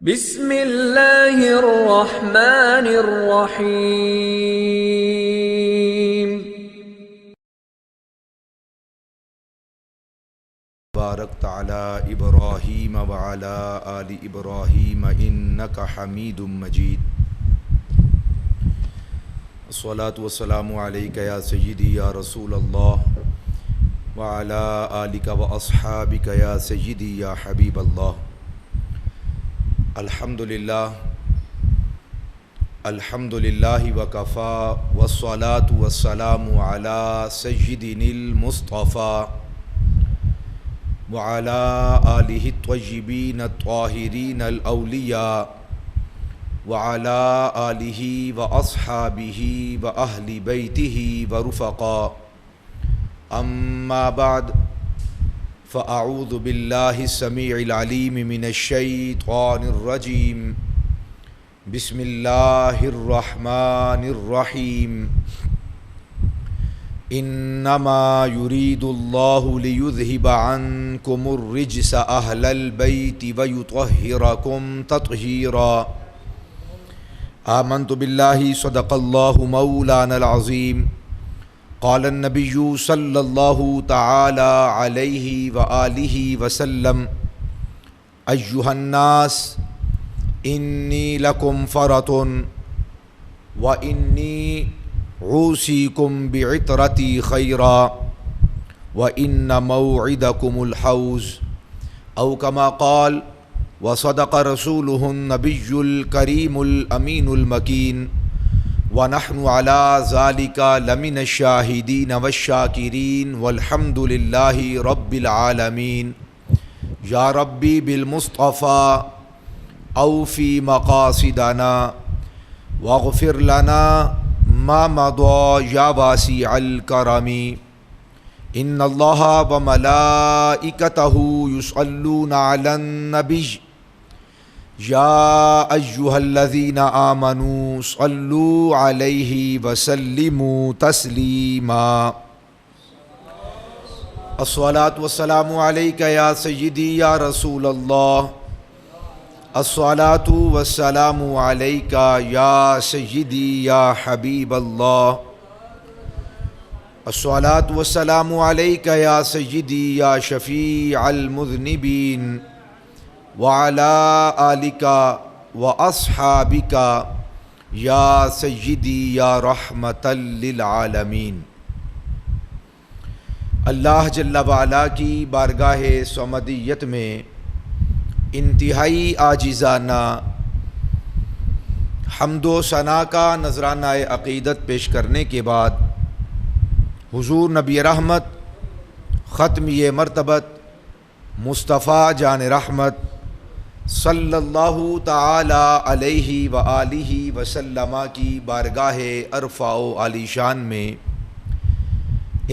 بسم اللہ الرحمن الرحیم۔ بارکت علی ابراہیم وعلی آل ابراہیم انک حمید مجید۔ الصلاۃ والسلام علیک یا سیدی یا رسول اللہ وعلی آلک واصحابک یا سیدی یا حبیب اللہ۔ الحمدللہ وکفا والصلاۃ والسلام علی سیدنا المصطفیٰ وعلی آلہ الطیبین الطاہرین الاولیاء وعلی آلہ واصحابہ واہل بیتہ ورفقاء، اما بعد فاعوذ باللہ السمیع العلیم من الشیطان الرجیم، بسم اللہ الرحمن الرحیم۔ انما یرید اللہ لیذہب عنکم الرجس اہل البیت ویطہرکم تطہیرا۔ آمنت باللہ صدق اللہ مولانا العظیم۔ قال النبی صلی اللہ تعالی علیہ وآلہ وسلم، ایہا الناس انی لکم فرط وانی اوصیکم بعطرتی خیرا وان موعدکم الحوض، او کما قال، وصدق رسولہ النبی الکریم الامین المکین، ونحن علی ذلک لمن الشاہدین والشاکرین والحمد للہ رب العالمین۔ یا ربی بالمصطفیٰ اوفی مقاصدنا واغفر لنا ما مضى یا واسع الکرم۔ ان اللہ وملائکتہ یصلون علی النبی یا ایہا الذین آمنوا صلوا علیہ وسلموا تسلیما۔ الصلاۃ والسلام علیک یا سیدی یا رسول اللہ، الصلاۃ والسلام علیک یا سیدی یا حبیب اللہ، الصلاۃ والسلام علیک یا سیدی یا شفیع المذنبین، وعلی آلک واصحابک یا سیدی یا رحمۃ للعالمین۔ اللہ جل وعلا کی بارگاہ صمدیت میں انتہائی عاجزانہ حمد و ثنا کا نذرانہ عقیدت پیش کرنے کے بعد، حضور نبی رحمت ختمی مرتبت مصطفیٰ جان رحمت صلی اللہ تعالی علیہ وآلہ وسلم کی بارگاہ ارفع و عالی شان میں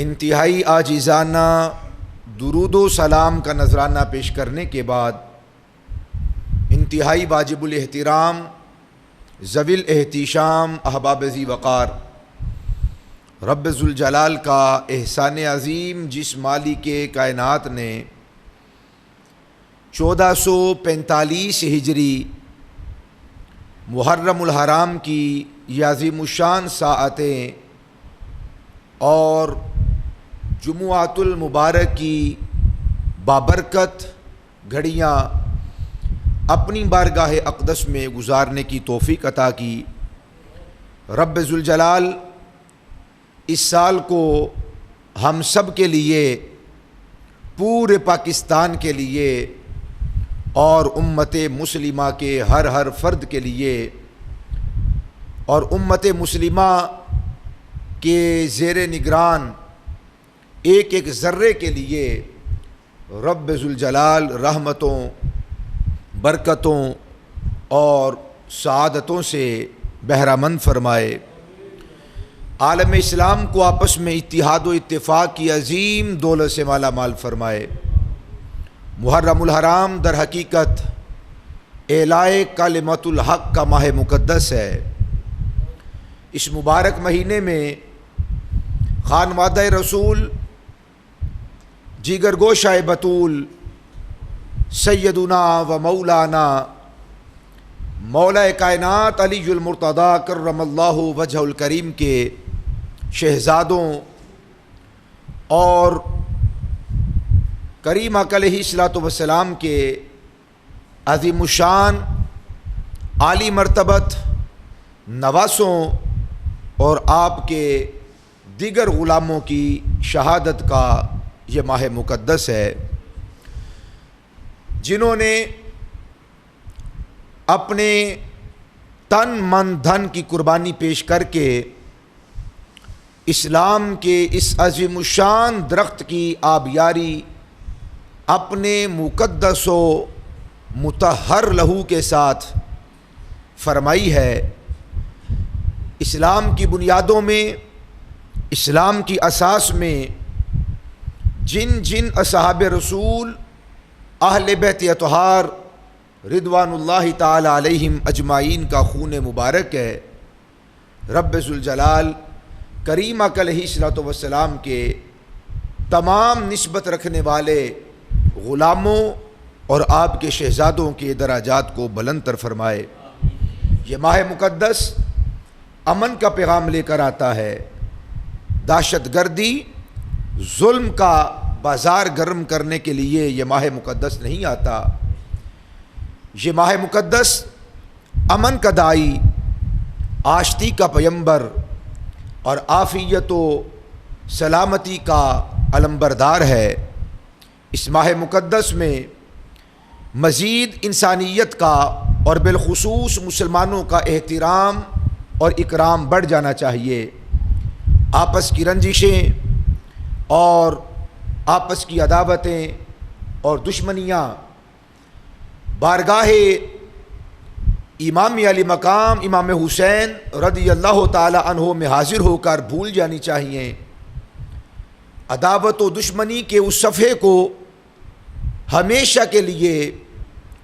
انتہائی عاجزانہ درود و سلام کا نذرانہ پیش کرنے کے بعد، انتہائی واجب الاحترام ذوی الاحتشام احباب ذی وقار رب ذوالجلال کا احسان عظیم، جس مالک کائنات نے 1445 ہجری محرم الحرام کی یہ عظیم الشان ساعتیں اور جمعۃ المبارک کی بابرکت گھڑیاں اپنی بارگاہ اقدس میں گزارنے کی توفیق عطا کی۔ رب ذوالجلال اس سال کو ہم سب کے لیے، پورے پاکستان کے لیے اور امت مسلمہ کے ہر فرد کے لیے اور امت مسلمہ کے زیر نگران ایک ایک ذرے کے لیے رب ذوالجلال رحمتوں، برکتوں اور سعادتوں سے بہرہ مند فرمائے۔ عالم اسلام کو آپس میں اتحاد و اتفاق کی عظیم دولت سے مالا مال فرمائے۔ محرم الحرام در حقیقت اعلاء کلمۃ الحق کا ماہ مقدس ہے۔ اس مبارک مہینے میں خانوادہ رسول، جگر گوشہ بطول، سیدنا و مولانا مولا کائنات علی المرتضیٰ کرم اللہ وجہ الکریم کے شہزادوں اور کریم آقا علیہ الصلوۃ والسلام کے عظیم الشان عالی مرتبت نواسوں اور آپ کے دیگر غلاموں کی شہادت کا یہ ماہ مقدس ہے، جنہوں نے اپنے تن من دھن کی قربانی پیش کر کے اسلام کے اس عظیم الشان درخت کی آبیاری اپنے مقدس و مطہر لہو کے ساتھ فرمائی ہے۔ اسلام کی بنیادوں میں، اسلام کی اساس میں جن جن اصحاب رسول اہل بیت اطہار رضوان اللہ تعالی علیہم اجمعین کا خون مبارک ہے، رب ذوالجلال کریم آقا علیہ الصلوۃ والسلام کے تمام نسبت رکھنے والے غلاموں اور آپ کے شہزادوں کے درجات کو بلندتر فرمائے۔ یہ ماہ مقدس امن کا پیغام لے کر آتا ہے، دہشت گردی ظلم کا بازار گرم کرنے کے لیے یہ ماہ مقدس نہیں آتا۔ یہ ماہ مقدس امن کا داعی، آشتی کا پیمبر اور عافیت و سلامتی کا علمبردار ہے۔ اس ماہ مقدس میں مزید انسانیت کا اور بالخصوص مسلمانوں کا احترام اور اکرام بڑھ جانا چاہیے۔ آپس کی رنجشیں اور آپس کی عداوتیں اور دشمنیاں بارگاہ امام علی مقام امام حسین رضی اللہ تعالی عنہ میں حاضر ہو کر بھول جانی چاہیے۔ عداوت و دشمنی کے اس صفحے کو ہمیشہ کے لیے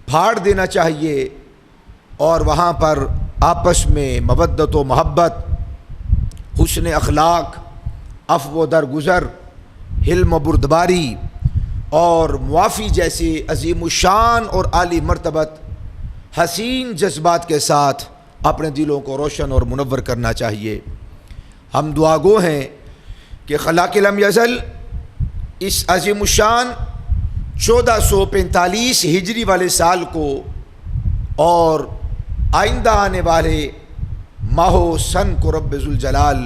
پھاڑ دینا چاہیے اور وہاں پر آپس میں مودت و محبت، حسن اخلاق، عفو و درگزر، حلم و بردباری اور معافی جیسے عظیم الشان اور عالی مرتبت حسین جذبات کے ساتھ اپنے دلوں کو روشن اور منور کرنا چاہیے۔ ہم دعا گو ہیں کہ خلاق لم یزل اس عظیم الشان 1445 ہجری والے سال کو اور آئندہ آنے والے ماہ و سن کو رب ذوالجلال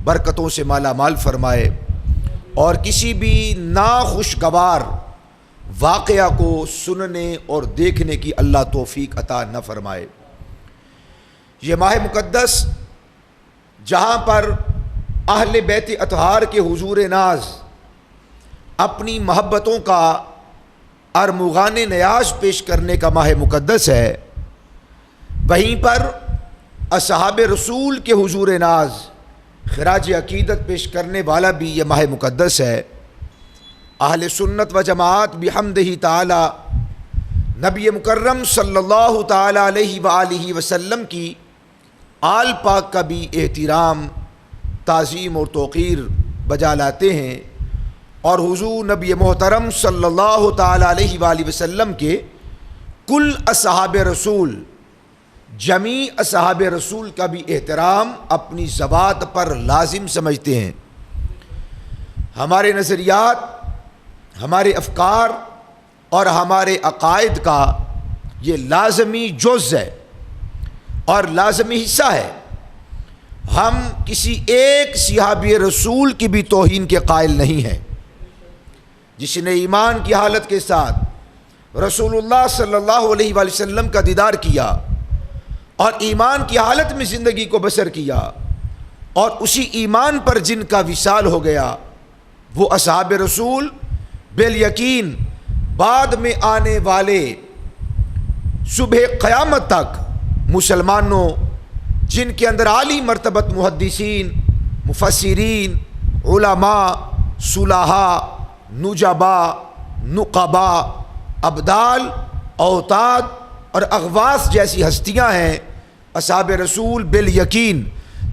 برکتوں سے مالا مال فرمائے اور کسی بھی ناخوشگوار واقعہ کو سننے اور دیکھنے کی اللہ توفیق عطا نہ فرمائے۔ یہ ماہ مقدس جہاں پر اہل بیت اطہار کے حضور ناز اپنی محبتوں کا ارمغان نیاز پیش کرنے کا ماہ مقدس ہے، وہیں پر اصحاب رسول کے حضور ناز خراج عقیدت پیش کرنے والا بھی یہ ماہ مقدس ہے۔ اہل سنت و جماعت بحمدہ تعالی نبی مکرم صلی اللہ تعالی علیہ وآلہ وسلم کی آل پاک کا بھی احترام، تعظیم اور توقیر بجا لاتے ہیں اور حضور نبی محترم صلی اللہ تعالی علیہ وآلہ وسلم کے کل اصحاب رسول، جمیع اصحاب رسول کا بھی احترام اپنی ذوات پر لازم سمجھتے ہیں۔ ہمارے نظریات، ہمارے افکار اور ہمارے عقائد کا یہ لازمی جز ہے اور لازمی حصہ ہے۔ ہم کسی ایک صحابی رسول کی بھی توہین کے قائل نہیں ہیں۔ جس نے ایمان کی حالت کے ساتھ رسول اللہ صلی اللہ علیہ وآلہ وسلم کا دیدار کیا اور ایمان کی حالت میں زندگی کو بسر کیا اور اسی ایمان پر جن کا وصال ہو گیا، وہ اصحاب رسول بالیقین بعد میں آنے والے صبح قیامت تک مسلمانوں جن کے اندر عالی مرتبت محدثین، مفسرین، علماء، صلحاء، نجبا، نقبا، ابدال، اوتاد اور اغواث جیسی ہستیاں ہیں، اصحاب رسول بالیقین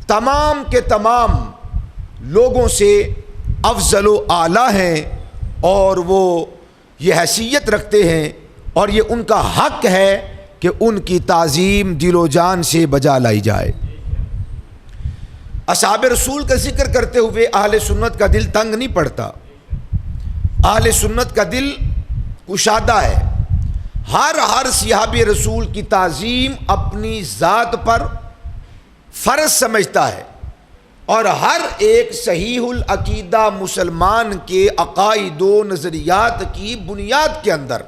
تمام کے تمام لوگوں سے افضل و اعلیٰ ہیں اور وہ یہ حیثیت رکھتے ہیں اور یہ ان کا حق ہے کہ ان کی تعظیم دل و جان سے بجا لائی جائے۔ اصحاب رسول کا ذکر کرتے ہوئے اہل سنت کا دل تنگ نہیں پڑتا، اہل سنت کا دل کشادہ ہے۔ ہر صحابی رسول کی تعظیم اپنی ذات پر فرض سمجھتا ہے، اور ہر ایک صحیح العقیدہ مسلمان کے عقائد و نظریات کی بنیاد کے اندر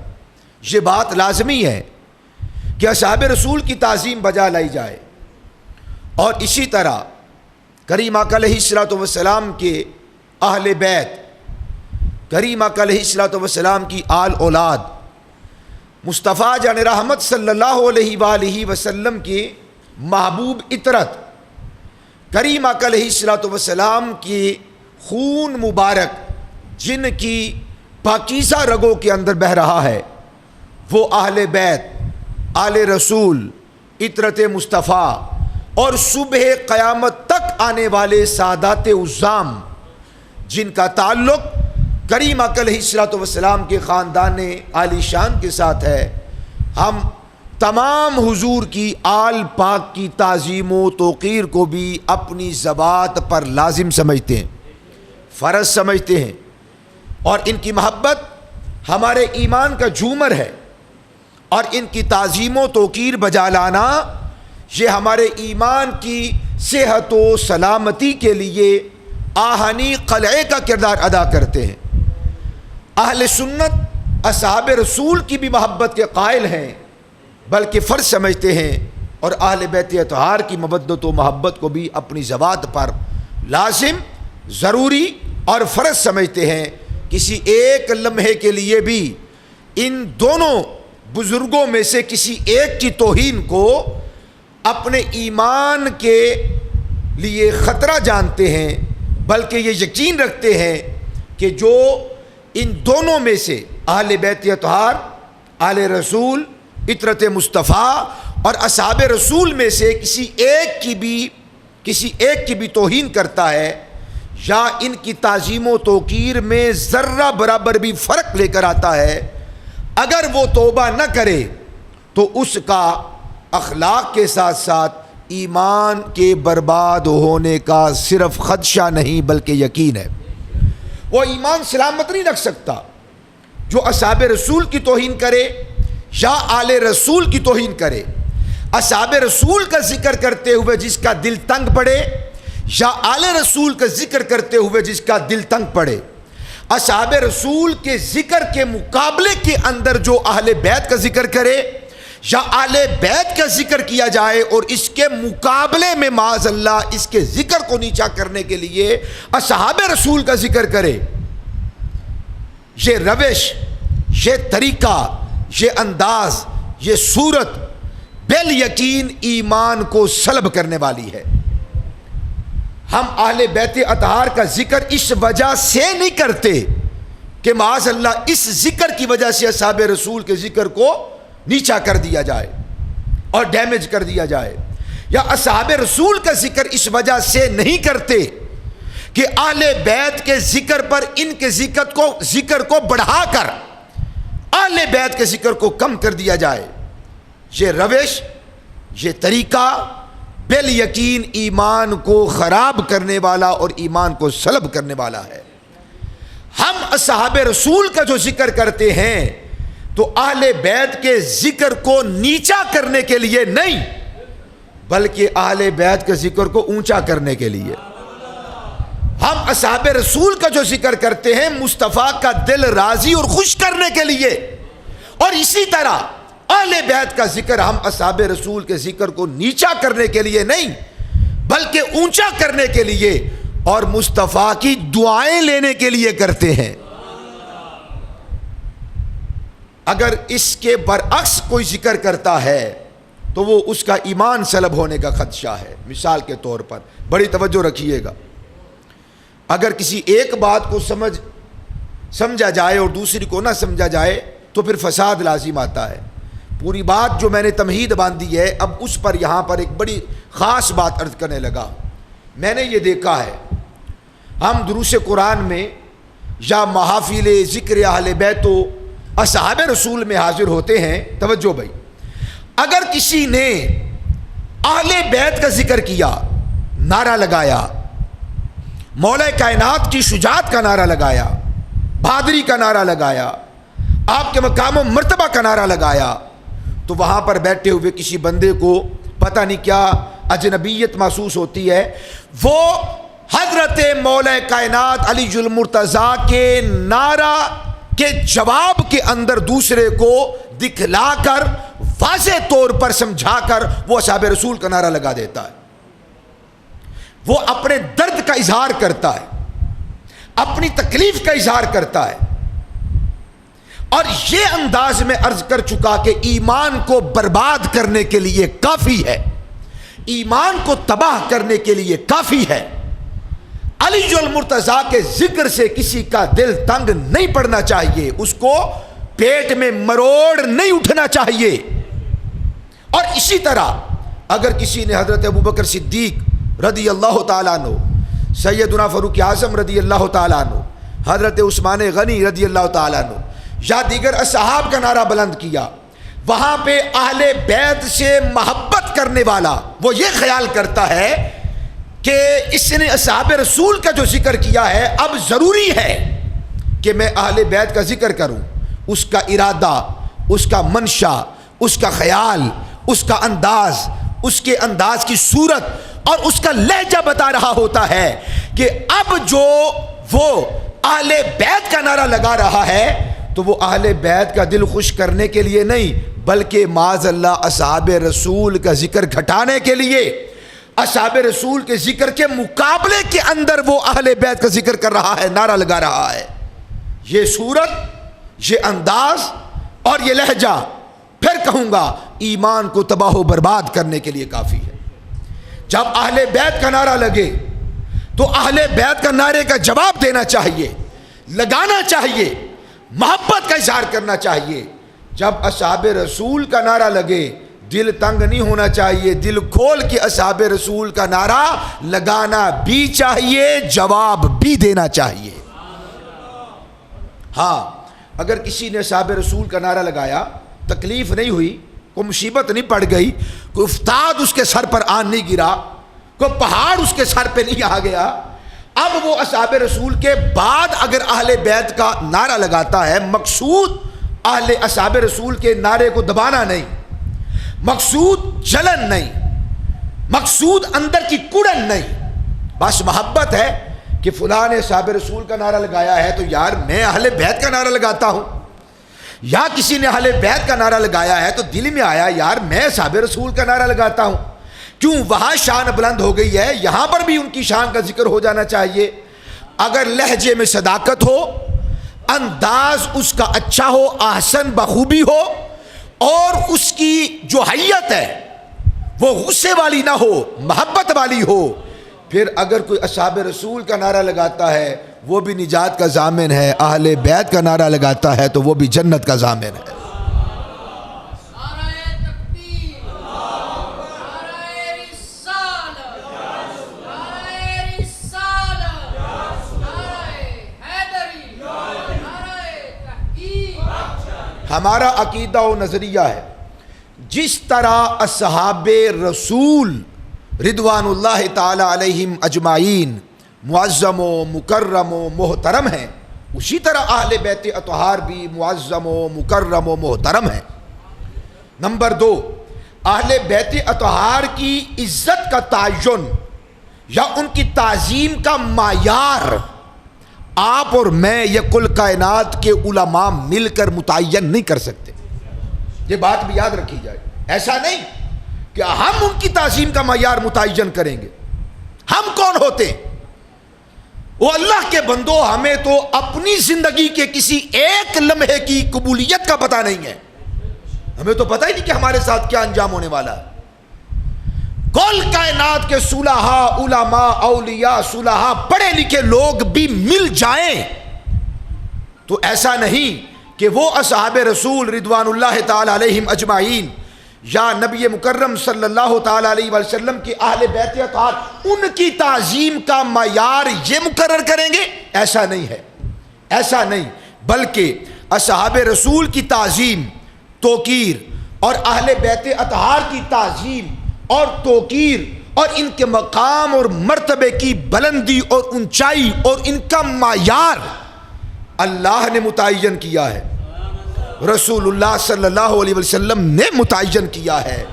یہ بات لازمی ہے کہ اصحاب رسول کی تعظیم بجا لائی جائے۔ اور اسی طرح کریم آقا علیہ الصلوۃ والسلام کے اہل بیت، کریم آقا علیہ الصلوۃ والسلام کی آل اولاد، مصطفیٰ جان رحمت صلی اللہ علیہ وآلہ وسلم کے محبوب عطرت، کریم آقا علیہ الصلوۃ والسلام کی خون مبارک جن کی پاکیزہ رگوں کے اندر بہہ رہا ہے، وہ اہل بیت، آل رسول، عطرت مصطفیٰ اور صبح قیامت تک آنے والے سادات عظام جن کا تعلق کریم آقا علیہ الصلوۃ والسلام کے خاندان عالی شان کے ساتھ ہے، ہم تمام حضور کی آل پاک کی تعظیم و توقیر کو بھی اپنی زبان پر لازم سمجھتے ہیں، فرض سمجھتے ہیں، اور ان کی محبت ہمارے ایمان کا جھومر ہے، اور ان کی تعظیم و توقیر بجا لانا یہ ہمارے ایمان کی صحت و سلامتی کے لیے آہنی قلعے کا کردار ادا کرتے ہیں۔ اہل سنت اصحاب رسول کی بھی محبت کے قائل ہیں، بلکہ فرض سمجھتے ہیں، اور اہل بیت اطہار کی مودت و محبت کو بھی اپنی زبان پر لازم، ضروری اور فرض سمجھتے ہیں۔ کسی ایک لمحے کے لیے بھی ان دونوں بزرگوں میں سے کسی ایک کی توہین کو اپنے ایمان کے لیے خطرہ جانتے ہیں، بلکہ یہ یقین رکھتے ہیں کہ جو ان دونوں میں سے اہل بیت اطہار، آل رسول، عطرت مصطفیٰ اور اصحاب رسول میں سے کسی ایک کی بھی توہین کرتا ہے یا ان کی تعظیم و توقیر میں ذرہ برابر بھی فرق لے کر آتا ہے، اگر وہ توبہ نہ کرے تو اس کا اخلاق کے ساتھ ساتھ ایمان کے برباد ہونے کا صرف خدشہ نہیں بلکہ یقین ہے۔ وہ ایمان سلامت نہیں رکھ سکتا۔ جو اصحاب رسول کی توہین کرے یا آل رسول کی توہین کرے، اصحاب رسول کا ذکر کرتے ہوئے جس کا دل تنگ پڑے یا آل رسول کا ذکر کرتے ہوئے جس کا دل تنگ پڑے، اصحاب رسول کے ذکر کے مقابلے کے اندر جو اہل بیت کا ذکر کرے یا آل بیت کا ذکر کیا جائے اور اس کے مقابلے میں معاذ اللہ اس کے ذکر کو نیچا کرنے کے لیے اصحاب رسول کا ذکر کرے، یہ روش، یہ طریقہ، یہ انداز، یہ صورت بالیقین ایمان کو سلب کرنے والی ہے۔ ہم اہل بیت اطہار کا ذکر اس وجہ سے نہیں کرتے کہ معاذ اللہ اس ذکر کی وجہ سے اصحاب رسول کے ذکر کو نیچا کر دیا جائے اور ڈیمیج کر دیا جائے، یا اصحاب رسول کا ذکر اس وجہ سے نہیں کرتے کہ اہل بیت کے ذکر پر ان کے ذکر کو بڑھا کر اہل بیت کے ذکر کو کم کر دیا جائے۔ یہ روش، یہ طریقہ بالیقین ایمان کو خراب کرنے والا اور ایمان کو سلب کرنے والا ہے۔ ہم اصحاب رسول کا جو ذکر کرتے ہیں تو اہل بیت کے ذکر کو نیچا کرنے کے لیے نہیں بلکہ اہل بیت کے ذکر کو اونچا کرنے کے لیے۔ ہم اصحاب رسول کا جو ذکر کرتے ہیں مصطفیٰ کا دل راضی اور خوش کرنے کے لیے، اور اسی طرح اہل بیت کا ذکر ہم اصحاب رسول کے ذکر کو نیچا کرنے کے لیے نہیں بلکہ اونچا کرنے کے لیے اور مصطفیٰ کی دعائیں لینے کے لیے کرتے ہیں۔ اگر اس کے برعکس کوئی ذکر کرتا ہے تو وہ اس کا ایمان سلب ہونے کا خدشہ ہے۔ مثال کے طور پر بڑی توجہ رکھیے گا، اگر کسی ایک بات کو سمجھا جائے اور دوسری کو نہ سمجھا جائے تو پھر فساد لازم آتا ہے۔ پوری بات جو میں نے تمہید باندھی ہے اب اس پر یہاں پر ایک بڑی خاص بات عرض کرنے لگا۔ میں نے یہ دیکھا ہے ہم دروس قرآن میں یا محافل ذکر اہل بیت و اصحاب رسول میں حاضر ہوتے ہیں، توجہ بھائی، اگر کسی نے اہل بیت کا ذکر کیا، نعرہ لگایا، مولا کائنات کی شجاعت کا نعرہ لگایا، بہادری کا نعرہ لگایا، آپ کے مقام و مرتبہ کا نعرہ لگایا، تو وہاں پر بیٹھے ہوئے کسی بندے کو پتہ نہیں کیا اجنبیت محسوس ہوتی ہے. وہ حضرت مولا کائنات علی المرتضیٰ کے نعرہ کے جواب کے اندر دوسرے کو دکھلا کر واضح طور پر سمجھا کر وہ اصحاب رسول کا نعرہ لگا دیتا ہے. وہ اپنے درد کا اظہار کرتا ہے، اپنی تکلیف کا اظہار کرتا ہے. اور یہ انداز میں عرض کر چکا کہ ایمان کو برباد کرنے کے لیے کافی ہے، ایمان کو تباہ کرنے کے لیے کافی ہے. علی المرتضیٰ کے ذکر سے کسی کا دل تنگ نہیں پڑنا چاہیے، اس کو پیٹ میں مروڑ نہیں اٹھنا چاہیے. اور اسی طرح اگر کسی نے حضرت ابوبکر صدیق رضی اللہ تعالیٰ عنہ، سیدنا فاروق اعظم رضی اللہ تعالیٰ عنہ، حضرت عثمان غنی رضی اللہ تعالیٰ عنہ یا دیگر اصحاب کا نعرہ بلند کیا، وہاں پہ اہل بیت سے محبت کرنے والا وہ یہ خیال کرتا ہے کہ اس نے اصحاب رسول کا جو ذکر کیا ہے اب ضروری ہے کہ میں اہل بیت کا ذکر کروں. اس کا ارادہ، اس کا منشا، اس کا خیال، اس کا انداز، اس کے انداز کی صورت اور اس کا لہجہ بتا رہا ہوتا ہے کہ اب جو وہ اہل بیت کا نعرہ لگا رہا ہے تو وہ اہل بیت کا دل خوش کرنے کے لیے نہیں، بلکہ معاذ اللہ اصحاب رسول کا ذکر گھٹانے کے لیے، اصحاب رسول کے ذکر کے مقابلے کے اندر وہ اہل بیت کا ذکر کر رہا ہے، نعرہ لگا رہا ہے. یہ صورت، یہ انداز اور یہ لہجہ پھر کہوں گا ایمان کو تباہ و برباد کرنے کے لیے کافی ہے. جب اہل بیت کا نعرہ لگے تو اہل بیت کا نعرے کا جواب دینا چاہیے، لگانا چاہیے، محبت کا اظہار کرنا چاہیے. جب اصحاب رسول کا نعرہ لگے دل تنگ نہیں ہونا چاہیے، دل کھول کے اصحاب رسول کا نعرہ لگانا بھی چاہیے، جواب بھی دینا چاہیے. ہاں اگر کسی نے اصحاب رسول کا نعرہ لگایا، تکلیف نہیں ہوئی، کوئی مصیبت نہیں پڑ گئی، کوئی افتاد اس کے سر پر آن نہیں گرا، کوئی پہاڑ اس کے سر پہ نہیں آ گیا، اب وہ اصحاب رسول کے بعد اگر اہل بیت کا نعرہ لگاتا ہے، مقصود اہل اصحاب رسول کے نعرے کو دبانا نہیں، مقصود جلن نہیں، مقصود اندر کی کڑن نہیں، بس محبت ہے کہ فلاں نے اصحاب رسول کا نعرہ لگایا ہے تو یار میں اہل بیت کا نعرہ لگاتا ہوں، یا کسی نے اہل بیت کا نعرہ لگایا ہے تو دل میں آیا یار میں اصحاب رسول کا نعرہ لگاتا ہوں. کیوں؟ وہاں شان بلند ہو گئی ہے، یہاں پر بھی ان کی شان کا ذکر ہو جانا چاہیے. اگر لہجے میں صداقت ہو، انداز اس کا اچھا ہو، احسن بخوبی ہو، اور اس کی جو حیت ہے وہ غصے والی نہ ہو، محبت والی ہو، پھر اگر کوئی اصحاب رسول کا نعرہ لگاتا ہے وہ بھی نجات کا ضامن ہے، اہل بیت کا نعرہ لگاتا ہے تو وہ بھی جنت کا ضامن ہے. ہمارا عقیدہ و نظریہ ہے جس طرح اصحاب رسول رضوان اللہ تعالی علیہم اجمعین معظم و مکرم و محترم ہیں، اسی طرح اہل بیت اطہار بھی معظم و مکرم و محترم ہیں. نمبر 2، اہل بیت اطہار کی عزت کا تعین یا ان کی تعظیم کا معیار آپ اور میں یا کل کائنات کے علماء مل کر متعین نہیں کر سکتے. یہ بات بھی یاد رکھی جائے. ایسا نہیں کہ ہم ان کی تعظیم کا معیار متعین کریں گے. ہم کون ہوتے ہیں؟ وہ اللہ کے بندو، ہمیں تو اپنی زندگی کے کسی ایک لمحے کی قبولیت کا پتہ نہیں ہے. ہمیں تو پتہ ہی نہیں کہ ہمارے ساتھ کیا انجام ہونے والا ہے. کل کائنات کے صلحاء، علماء، اولیاء، صلحاء، پڑھے لکھے لوگ بھی مل جائیں تو ایسا نہیں کہ وہ اصحاب رسول رضوان اللہ تعالی علیہم اجمعین یا نبی مکرم صلی اللہ تعالی علیہ وسلم کی اہل بیت اطہار ان کی تعظیم کا معیار یہ مقرر کریں گے. ایسا نہیں ہے، ایسا نہیں، بلکہ اصحاب رسول کی تعظیم، توقیر اور اہل بیت اطہار کی تعظیم اور توقیر اور ان کے مقام اور مرتبے کی بلندی اور اونچائی اور ان کا معیار اللہ نے متعین کیا ہے، رسول اللہ صلی اللہ علیہ وسلم نے متعین کیا ہے،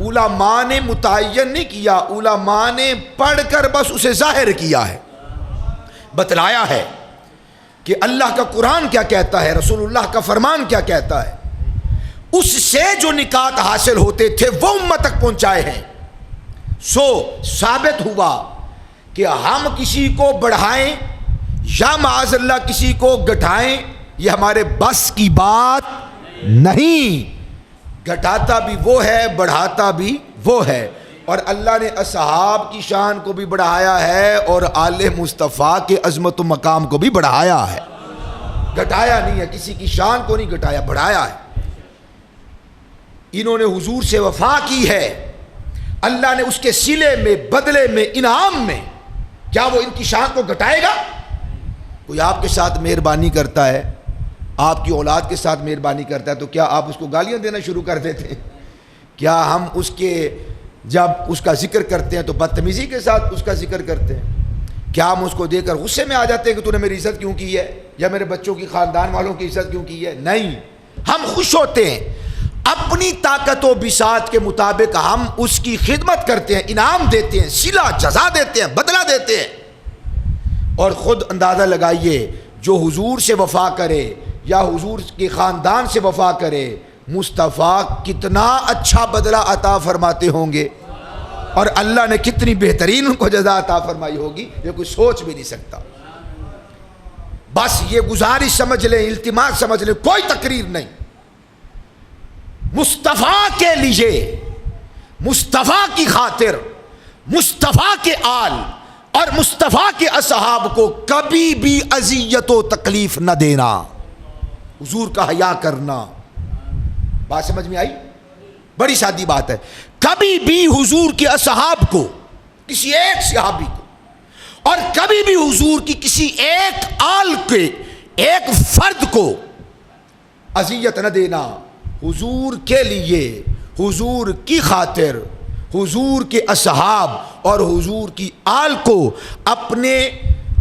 علماء نے متعین نہیں کیا، علماء نے پڑھ کر بس اسے ظاہر کیا ہے، بتلایا ہے کہ اللہ کا قرآن کیا کہتا ہے، رسول اللہ کا فرمان کیا کہتا ہے، اس سے جو نکات حاصل ہوتے تھے وہ امت تک پہنچائے ہیں۔ سو ثابت ہوا کہ ہم کسی کو بڑھائیں یا معاذ اللہ کسی کو گھٹائیں، یہ ہمارے بس کی بات نہیں، گھٹاتا بھی وہ ہے، بڑھاتا بھی وہ ہے، اور اللہ نے اصحاب کی شان کو بھی بڑھایا ہے اور آل مصطفیٰ کے عظمت و مقام کو بھی بڑھایا ہے، گھٹایا نہیں ہے، کسی کی شان کو نہیں گھٹایا، بڑھایا ہے۔ انہوں نے حضور سے وفا کی ہے، اللہ نے اس کے صلے میں، بدلے میں، انعام میں، کیا وہ ان کی شان کو گھٹائے گا؟ کوئی آپ کے ساتھ مہربانی کرتا ہے، آپ کی اولاد کے ساتھ مہربانی کرتا ہے تو کیا آپ اس کو گالیاں دینا شروع کر دیتے ہیں؟ کیا ہم اس کے جب اس کا ذکر کرتے ہیں تو بدتمیزی کے ساتھ اس کا ذکر کرتے ہیں؟ کیا ہم اس کو دیکھ کر غصے میں آ جاتے ہیں کہ تو نے میری عزت کیوں کی ہے یا میرے بچوں کی خاندان والوں کی عزت کیوں کی ہے؟ نہیں، ہم خوش ہوتے ہیں، اپنی طاقت و بساط کے مطابق ہم اس کی خدمت کرتے ہیں، انعام دیتے ہیں، صلہ جزا دیتے ہیں، بدلہ دیتے ہیں۔ اور خود اندازہ لگائیے جو حضور سے وفا کرے یا حضور کے خاندان سے وفا کرے، مصطفیٰ کتنا اچھا بدلہ عطا فرماتے ہوں گے اور اللہ نے کتنی بہترین ان کو جزا عطا فرمائی ہوگی، یہ کوئی سوچ بھی نہیں سکتا۔ بس یہ گزارش سمجھ لیں، التماس سمجھ لیں، کوئی تقریر نہیں، مصطفیٰ کے لیے، مصطفیٰ کی خاطر، مصطفیٰ کے آل اور مصطفیٰ کے اصحاب کو کبھی بھی اذیت و تکلیف نہ دینا، حضور کا حیا کرنا۔ بات سمجھ میں آئی؟ بڑی سادی بات ہے، کبھی بھی حضور کے اصحاب کو، کسی ایک صحابی کو، اور کبھی بھی حضور کی کسی ایک آل کے ایک فرد کو اذیت نہ دینا، حضور کے لیے، حضور کی خاطر، حضور کے اصحاب اور حضور کی آل کو اپنے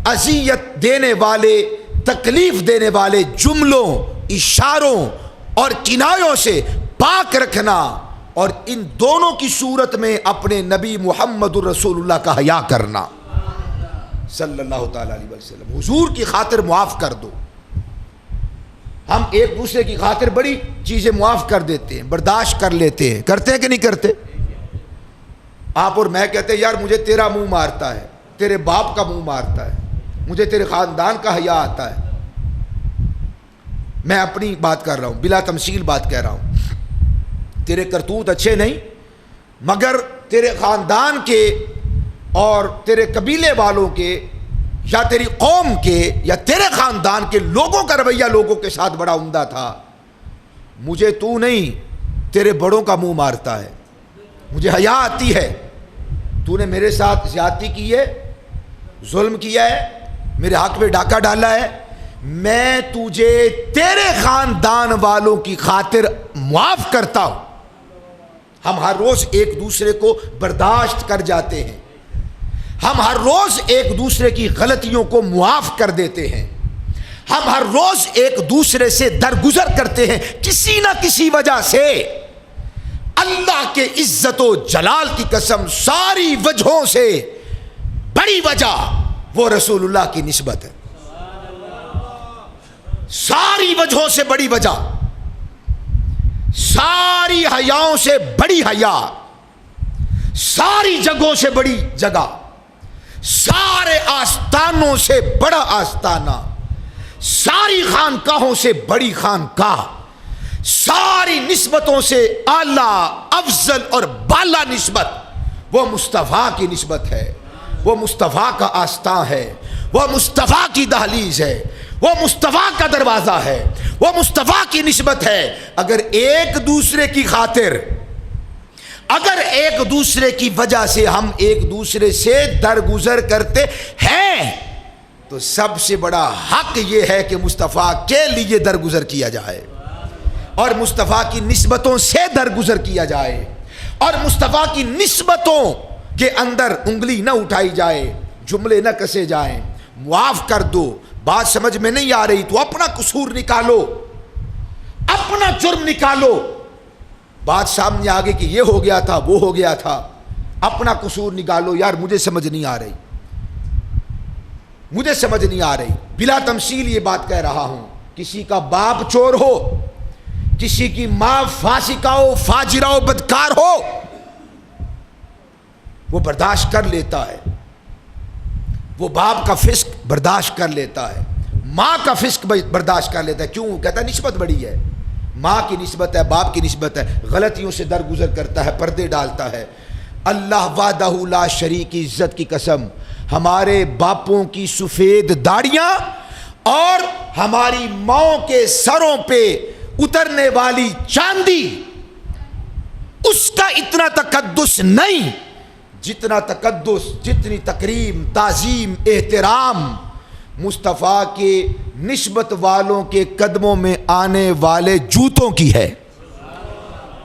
اذیت دینے والے، تکلیف دینے والے جملوں، اشاروں اور کنایوں سے پاک رکھنا، اور ان دونوں کی صورت میں اپنے نبی محمد الرسول اللہ کا حیا کرنا صلی اللہ تعالی علیہ وسلم۔ حضور کی خاطر معاف کر دو۔ ہم ایک دوسرے کی خاطر بڑی چیزیں معاف کر دیتے ہیں، برداشت کر لیتے ہیں، کرتے ہیں کہ نہیں کرتے؟ آپ اور میں کہتے ہیں یار مجھے تیرا منہ مارتا ہے، تیرے باپ کا منہ مارتا ہے، مجھے تیرے خاندان کا حیا آتا ہے۔ میں اپنی بات کر رہا ہوں، بلا تمثیل بات کہہ رہا ہوں، تیرے کرتوت اچھے نہیں، مگر تیرے خاندان کے اور تیرے قبیلے والوں کے یا تیری قوم کے یا تیرے خاندان کے لوگوں کا رویہ لوگوں کے ساتھ بڑا عمدہ تھا، مجھے تو نہیں تیرے بڑوں کا منہ مارتا ہے، مجھے حیا آتی ہے، تو نے میرے ساتھ زیادتی کی ہے، ظلم کیا ہے، میرے حق میں ڈاکہ ڈالا ہے، میں تجھے تیرے خاندان والوں کی خاطر معاف کرتا ہوں۔ ہم ہر روز ایک دوسرے کو برداشت کر جاتے ہیں، ہم ہر روز ایک دوسرے کی غلطیوں کو معاف کر دیتے ہیں، ہم ہر روز ایک دوسرے سے درگزر کرتے ہیں، کسی نہ کسی وجہ سے۔ اللہ کے عزت و جلال کی قسم ساری وجہوں سے بڑی وجہ وہ رسول اللہ کی نسبت ہے، ساری وجہوں سے بڑی وجہ، ساری حیاؤں سے بڑی حیا، ساری جگہوں سے بڑی جگہ، سارے آستانوں سے بڑا آستانہ، ساری خانقاہوں سے بڑی خانقاہ، ساری نسبتوں سے اعلیٰ، افضل اور بالا نسبت وہ مصطفیٰ کی نسبت ہے، وہ مصطفیٰ کا آستان ہے، وہ مصطفیٰ کی دہلیز ہے، وہ مصطفیٰ کا دروازہ ہے، وہ مصطفیٰ کی نسبت ہے۔ اگر ایک دوسرے کی خاطر، اگر ایک دوسرے کی وجہ سے ہم ایک دوسرے سے درگزر کرتے ہیں تو سب سے بڑا حق یہ ہے کہ مصطفیٰ کے لیے درگزر کیا جائے، اور مصطفیٰ کی نسبتوں سے درگزر کیا جائے اور مصطفیٰ کی نسبتوں کے اندر انگلی نہ اٹھائی جائے، جملے نہ کسے جائیں، معاف کر دو، بات سمجھ میں نہیں آ رہی تو اپنا قصور نکالو، اپنا جرم نکالو، بات سامنے آگے کہ یہ ہو گیا تھا وہ ہو گیا تھا، اپنا قصور نکالو، یار مجھے سمجھ نہیں آ رہی، مجھے سمجھ نہیں آ رہی، بلا تمثیل یہ بات کہہ رہا ہوں۔ کسی کا باپ چور ہو، کسی کی ماں فاسقہ ہو، فاجرہ ہو، بدکار ہو، وہ برداشت کر لیتا ہے، وہ باپ کا فسق برداشت کر لیتا ہے، ماں کا فسق برداشت کر لیتا ہے، کیوں؟ کہتا ہے نسبت بڑی ہے، ماں کی نسبت ہے، باپ کی نسبت ہے، غلطیوں سے درگزر کرتا ہے، پردے ڈالتا ہے۔ اللہ وحدہ لا شریک کی عزت کی قسم، ہمارے باپوں کی سفید داڑیاں اور ہماری ماؤں کے سروں پہ اترنے والی چاندی، اس کا اتنا تقدس نہیں جتنا تقدس، جتنی تکریم، تعظیم، احترام مصطفیٰ کے نسبت والوں کے قدموں میں آنے والے جوتوں کی ہے۔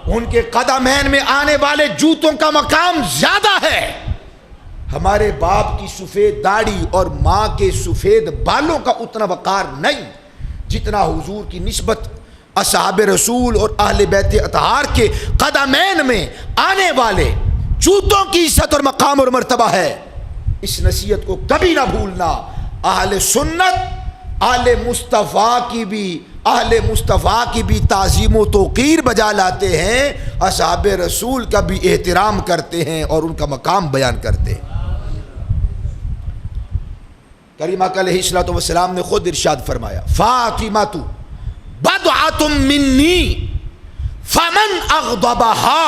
ان کے قدمین میں آنے والے جوتوں کا مقام زیادہ ہے۔ ہمارے باپ کی سفید داڑھی اور ماں کے سفید بالوں کا اتنا وقار نہیں جتنا حضور کی نسبت اصحاب رسول اور اہل بیت اطہار کے قدمین میں آنے والے جوتوں کی عزت اور مقام اور مرتبہ ہے۔ اس نصیحت کو کبھی نہ بھولنا۔ اہل سنت اہل مصطفیٰ کی بھی تعظیم و توقیر بجا لاتے ہیں، اصحاب رسول کا بھی احترام کرتے ہیں اور ان کا مقام بیان کرتے ہیں۔ کریمہ علیہ الصلوۃ والسلام نے خود ارشاد فرمایا، فاطمۃ بضعۃ منی فمن اغضبها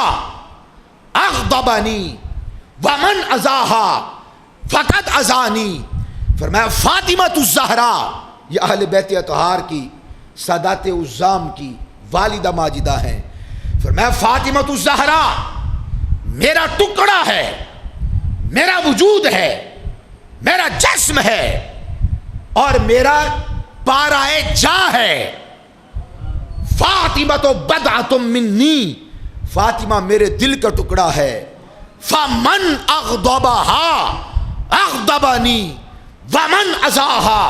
اغضبنی ومن اذاها فقد اذانی۔ فرمایا فاطمۃ الزہرا، یہ اہل بیت اطہار کی سادات عظام کی والدہ ماجدہ ہیں۔ فرمایا فاطمۃ الزہرا میرا ٹکڑا ہے، میرا وجود ہے، میرا جسم ہے اور میرا پارائے جاں ہے۔ فاطمۃ بضعۃ منی، فاطمہ میرے دل کا ٹکڑا ہے۔ فمن اغضبها اغضبنی ومن اذاها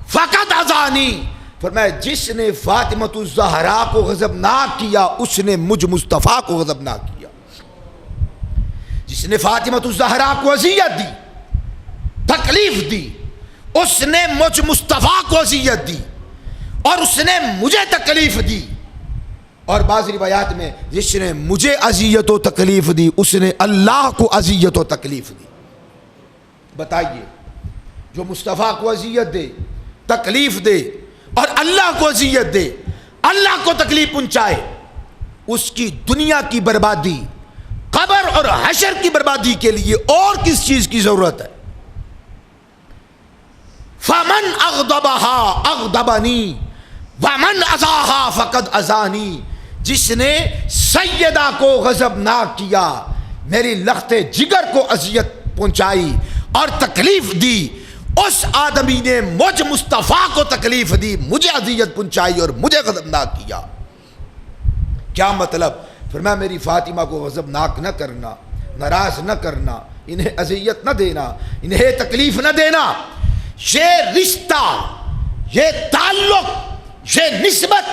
فقد اذانی۔ فرمایا جس نے فاطمۃ الزہرا کو غضبناک کیا اس نے مجھ مصطفیٰ کو غضبناک کیا۔ جس نے فاطمۃ الزہرا کو اذیت دی، تکلیف دی، اس نے مجھ مصطفیٰ کو اذیت دی اور اس نے مجھے تکلیف دی۔ اور بعض روایات میں جس نے مجھے اذیت و تکلیف دی اس نے اللہ کو اذیت و تکلیف دی۔ بتائیے، جو مصطفیٰ کو اذیت دے، تکلیف دے اور اللہ کو اذیت دے، اللہ کو تکلیف پہنچائے، اس کی دنیا کی بربادی، قبر اور حشر کی بربادی کے لیے اور کس چیز کی ضرورت ہے؟ فمن اغضبها اغضبنی ومن اذاها فقد اذانی۔ جس نے سیدہ کو غضبناک کیا، میری لخت جگر کو اذیت پہنچائی اور تکلیف دی، اس آدمی نے مجھ مصطفیٰ کو تکلیف دی، مجھے اذیت پہنچائی اور مجھے غضبناک کیا۔ کیا مطلب؟ فرمایا میری فاطمہ کو غضبناک نہ کرنا، ناراض نہ کرنا، انہیں اذیت نہ دینا، انہیں تکلیف نہ دینا۔ یہ رشتہ، یہ تعلق، یہ نسبت،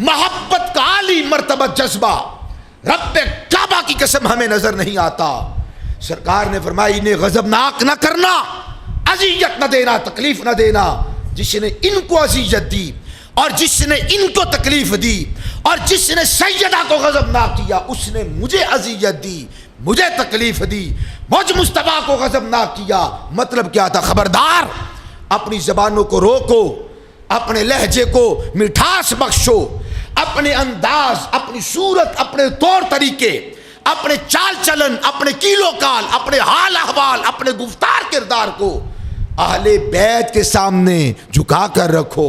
محبت کا عالی مرتبہ جذبہ رب کعبہ کی قسم ہمیں نظر نہیں آتا۔ سرکار نے فرمایا انہیں غضبناک نہ کرنا، اذیت نہ دینا، تکلیف نہ دینا۔ جس نے ان کو اذیت دی اور جس نے ان کو تکلیف دی اور جس نے سیدہ کو غضبناک کیا اس نے مجھے اذیت دی، مجھے تکلیف دی، مجھ مصطفیٰ کو غضبناک کیا۔ مطلب کیا تھا؟ خبردار، اپنی زبانوں کو روکو، اپنے لہجے کو مٹھاس بخشو، اپنے انداز، اپنی صورت، اپنے طور طریقے، اپنے چال چلن، اپنے کیلو کال، اپنے حال احوال، اپنے گفتار کردار کو اہل بیت کے سامنے جھکا کر رکھو۔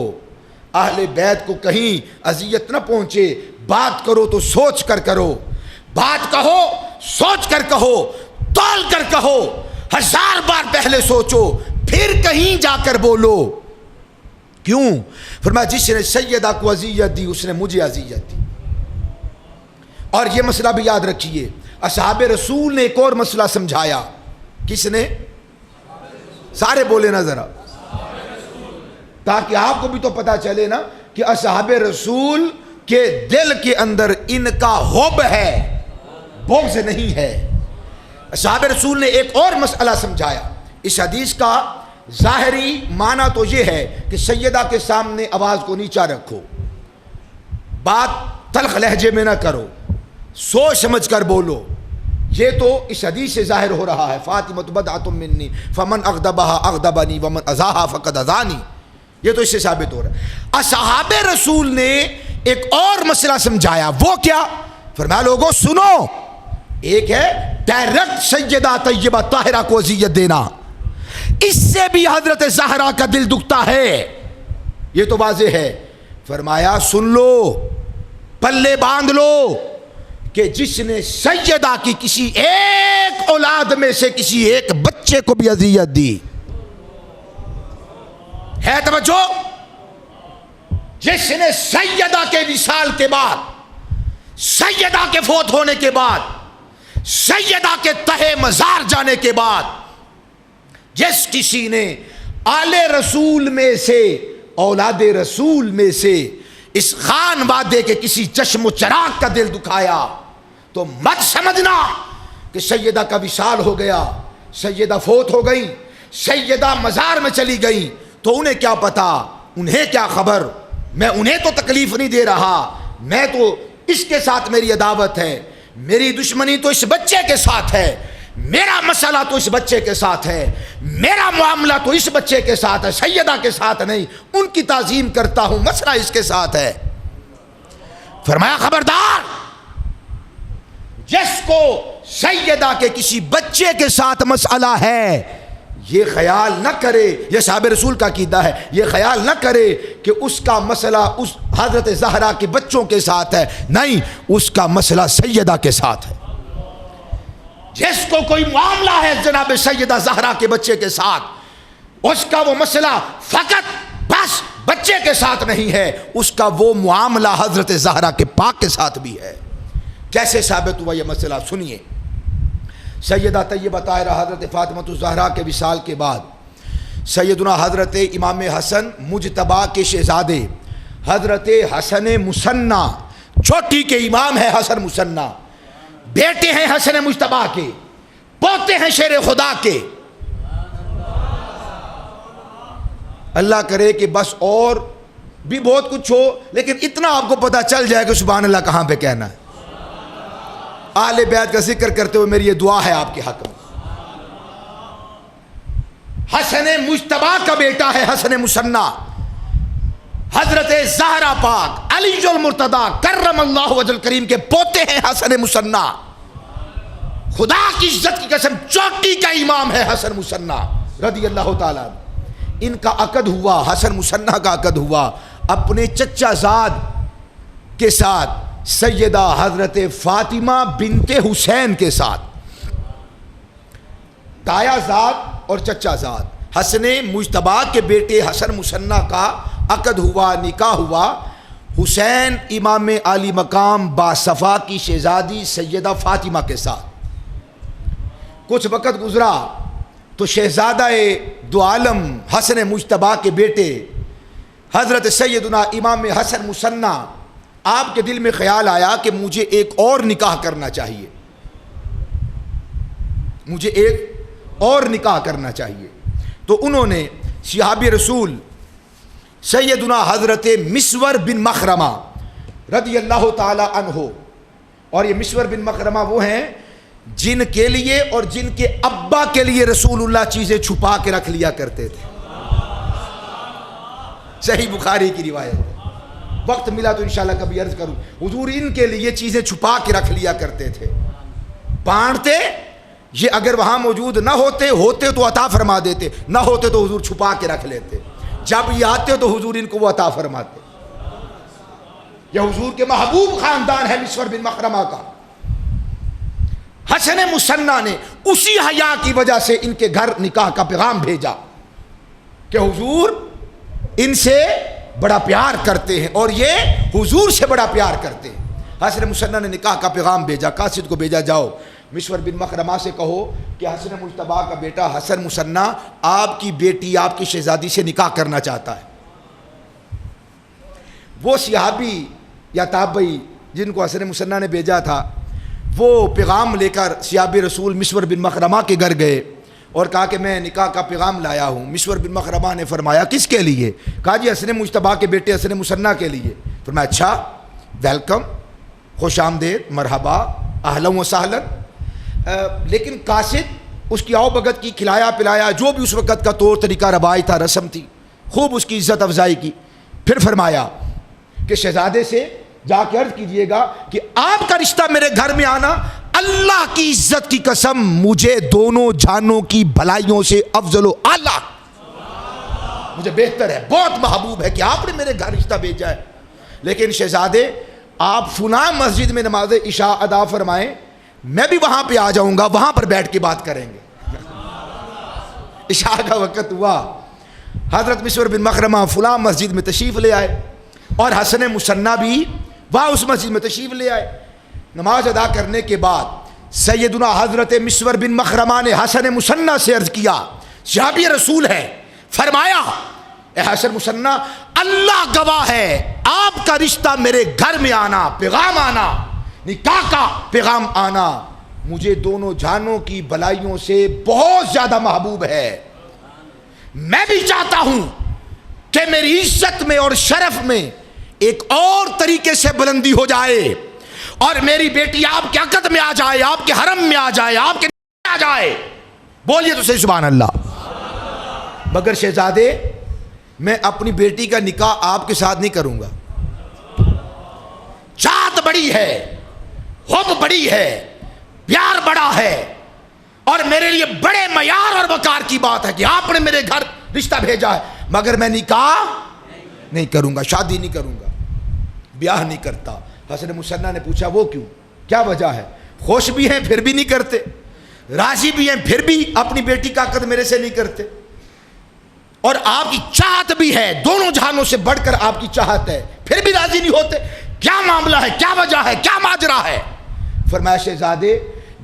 اہل بیت کو کہیں اذیت نہ پہنچے، بات کرو تو سوچ کر کرو، بات کہو سوچ کر کہو، تول کر کہو، 1000 بار پہلے سوچو پھر کہیں جا کر بولو۔ کیوں؟ فرمایا جس نے سیدہ کو اذیت دی اس نے مجھے اذیت دی۔ اور یہ مسئلہ بھی یاد رکھیے، اصحاب رسول نے ایک اور مسئلہ سمجھایا. کس نے؟ سارے بولے نا ذرا، تاکہ آپ کو بھی تو پتا چلے نا کہ اصحاب رسول کے دل کے اندر ان کا حب ہے، بغض نہیں ہے. اصحاب رسول نے ایک اور مسئلہ سمجھایا. اس حدیث کا ظاہری معنی تو یہ ہے کہ سیدہ کے سامنے آواز کو نیچا رکھو، بات تلخ لہجے میں نہ کرو، سوچ سمجھ کر بولو. یہ تو اس حدیث سے ظاہر ہو رہا ہے، فاطمہ بدعۃ منی فمن اغضبها اغضبنی ومن اذاها فقد اذانی. یہ تو اس سے ثابت ہو رہا ہے. اصحاب رسول نے ایک اور مسئلہ سمجھایا. وہ کیا؟ فرمایا لوگوں سنو، ایک ہے ڈائریکٹ سیدہ طیبہ طاہرہ کو اذیت دینا، اس سے بھی حضرت زہرا کا دل دکھتا ہے، یہ تو واضح ہے. فرمایا سن لو، پلے باندھ لو کہ جس نے سیدہ کی کسی ایک اولاد میں سے کسی ایک بچے کو بھی اذیت دی ہے، توجہ، جس نے سیدہ کے وصال کے بعد، سیدہ کے فوت ہونے کے بعد، سیدہ کے تہے مزار جانے کے بعد جس کسی نے آل رسول میں سے، اولاد رسول میں سے اس خان وادے کے کسی چشم و چراغ کا دل دکھایا، تو مت سمجھنا کہ سیدہ کا وصال ہو گیا، سیدہ فوت ہو گئی، سیدہ مزار میں چلی گئی، تو انہیں کیا پتا، انہیں کیا خبر، میں انہیں تو تکلیف نہیں دے رہا، میں تو اس کے ساتھ میری عداوت ہے، میری دشمنی تو اس بچے کے ساتھ ہے، میرا مسئلہ تو اس بچے کے ساتھ ہے، میرا معاملہ تو اس بچے کے ساتھ ہے، سیدہ کے ساتھ نہیں، ان کی تعظیم کرتا ہوں، مسئلہ اس کے ساتھ ہے. فرمایا خبردار، جس کو سیدہ کے کسی بچے کے ساتھ مسئلہ ہے، یہ خیال نہ کرے، یہ صحابہ رسول کا عقیدہ ہے، یہ خیال نہ کرے کہ اس کا مسئلہ اس حضرت زہرا کے بچوں کے ساتھ ہے، نہیں، اس کا مسئلہ سیدہ کے ساتھ ہے. جس کو کوئی معاملہ ہے جناب سیدہ زہرا کے بچے کے ساتھ، اس کا وہ مسئلہ فقط بس بچے کے ساتھ نہیں ہے، اس کا وہ معاملہ حضرت زہرا کے پاک کے ساتھ بھی ہے. کیسے ثابت ہوا یہ مسئلہ؟ سنیے. سیدہ طیبہ طاہرہ حضرت فاطمہ الزہرا کے وصال کے بعد سیدنا حضرت امام حسن مجتبی کے شہزادے حضرت حسن مثنی، چھوٹی کے امام ہے حسن مثنی، بیٹے ہیں حسن مجتبی کے، پوتے ہیں شیر خدا کے. اللہ کرے کہ بس اور بھی بہت کچھ ہو، لیکن اتنا آپ کو پتہ چل جائے کہ سبحان اللہ کہاں پہ کہنا ہے. آل بیت کا ذکر کرتے ہوئے میری یہ دعا ہے آپ کے حق میں. حسن مجتبی کا بیٹا ہے حسن مثنی، حضرت زہرا پاک علی المرتضی کرم اللہ وجہ کریم کے پوتے ہیں حسن مثنی. خدا کی عزت کی قسم چوٹی کا امام ہے حسن مثنی رضی اللہ تعالیٰ. ان کا عقد ہوا، حسن مثنی کا عقد ہوا اپنے چچا زاد کے ساتھ، سیدہ حضرت فاطمہ بنت حسین کے ساتھ. تایا زاد اور چچا زاد، حسن مجتبی کے بیٹے حسن مثنی کا عقد ہوا، نکاح ہوا حسین امام عالی مقام باصفا کی شہزادی سیدہ فاطمہ کے ساتھ. کچھ وقت گزرا تو شہزادہ دو عالم حسن مجتبی کے بیٹے حضرت سیدنا امام حسن مثنی، آپ کے دل میں خیال آیا کہ مجھے ایک اور نکاح کرنا چاہیے، مجھے ایک اور نکاح کرنا چاہیے. تو انہوں نے صحابی رسول سیدنا حضرت مسور بن مخرمہ رضی اللہ تعالی عنہ، اور یہ مسور بن مخرمہ وہ ہیں جن کے لیے اور جن کے ابا کے لیے رسول اللہ چیزیں چھپا کے رکھ لیا کرتے تھے. صحیح بخاری کی روایت ہے، وقت ملا تو انشاءاللہ کبھی عرض کروں. حضور ان کے لیے چیزیں چھپا کے رکھ لیا کرتے تھے، بانٹتے، یہ اگر وہاں موجود نہ ہوتے تو عطا فرما دیتے، نہ ہوتے تو حضور چھپا کے رکھ لیتے، جب یہ آتے تو حضور ان کو وہ عطا فرماتے. یہ حضور کے محبوب خاندان ہے مسور بن مخرمہ کا. حسن مثنی نے اسی حیا کی وجہ سے ان کے گھر نکاح کا پیغام بھیجا کہ حضور ان سے بڑا پیار کرتے ہیں اور یہ حضور سے بڑا پیار کرتے ہیں. حسن مصنع نے نکاح کا پیغام بھیجا، قاصد کو بھیجا، جاؤ مسور بن مخرمہ سے کہو کہ حسن مجتبیٰ کا بیٹا حسن مصنع آپ کی بیٹی آپ کی شہزادی سے نکاح کرنا چاہتا ہے۔ وہ صحابی یا تابعی جن کو حسن مصنع نے بھیجا تھا وہ پیغام لے کر صحابی رسول مسور بن مخرمہ کے گھر گئے اور کہا کہ میں نکاح کا پیغام لایا ہوں۔ مسور بن مخرمہ نے فرمایا کس کے لیے؟ کہا جی حسن مجتبیٰ کے بیٹے حسن مصنع کے لیے۔ فرمایا اچھا، ویلکم، خوش آمدید، مرحبا، اہلا و سہلا۔ لیکن قاصد اس کی آؤ بگت کی، کھلایا پلایا، جو بھی اس وقت کا طور طریقہ روایت تھا، رسم تھی، خوب اس کی عزت افزائی کی۔ پھر فرمایا کہ شہزادے سے جا کے عرض کیجئے گا کہ آپ کا رشتہ میرے گھر میں آنا اللہ کی عزت کی قسم مجھے دونوں جہانوں کی بھلائیوں سے افضل و اعلیٰ، مجھے بہتر ہے، بہت محبوب ہے کہ آپ نے میرے گھر رشتہ بھیجا ہے۔ لیکن شہزادے آپ فلاں مسجد میں نماز عشاء ادا فرمائیں، میں بھی وہاں پہ آ جاؤں گا، وہاں پر بیٹھ کے بات کریں گے۔ عشاء کا وقت ہوا، حضرت مسور بن مخرمہ فلاں مسجد میں تشریف لے آئے اور حسن مصنع بھی وہاں اس مسجد میں تشریف لے آئے۔ نماز ادا کرنے کے بعد سیدنا حضرت مسور بن مخرمہ نے حسن مصنع سے عرض کیا، صحابی رسول ہے، فرمایا اے حسن مصنع اللہ گواہ ہے آپ کا رشتہ میرے گھر میں آنا، پیغام آنا، نکاح کا پیغام آنا مجھے دونوں جہانوں کی بلائیوں سے بہت زیادہ محبوب ہے۔ میں بھی چاہتا ہوں کہ میری عزت میں اور شرف میں ایک اور طریقے سے بلندی ہو جائے اور میری بیٹی آپ کے عقد میں آ جائے، آپ کے حرم میں آ جائے، آپ کے آ جائے۔ بولیے تو صحیح سبحان اللہ۔ مگر شہزادے میں اپنی بیٹی کا نکاح آپ کے ساتھ نہیں کروں گا، چاہت بڑی ہے، حب بڑی ہے، پیار بڑا ہے، اور میرے لیے بڑے معیار اور وقار کی بات ہے کہ آپ نے میرے گھر رشتہ بھیجا ہے، مگر میں نکاح نہیں کروں گا، شادی نہیں کروں گا، بیاہ نہیں کرتا۔ حسن مصنع نے پوچھا وہ کیوں، کیا وجہ ہے؟ خوش بھی ہیں پھر بھی نہیں کرتے، راضی بھی ہیں پھر بھی اپنی بیٹی کا عقد میرے سے نہیں کرتے، اور آپ کی چاہت بھی ہے، دونوں جہانوں سے بڑھ کر آپ کی چاہت ہے، پھر بھی راضی نہیں ہوتے، کیا معاملہ ہے، کیا وجہ ہے، کیا ماجرا ہے؟ فرمایا شہزادے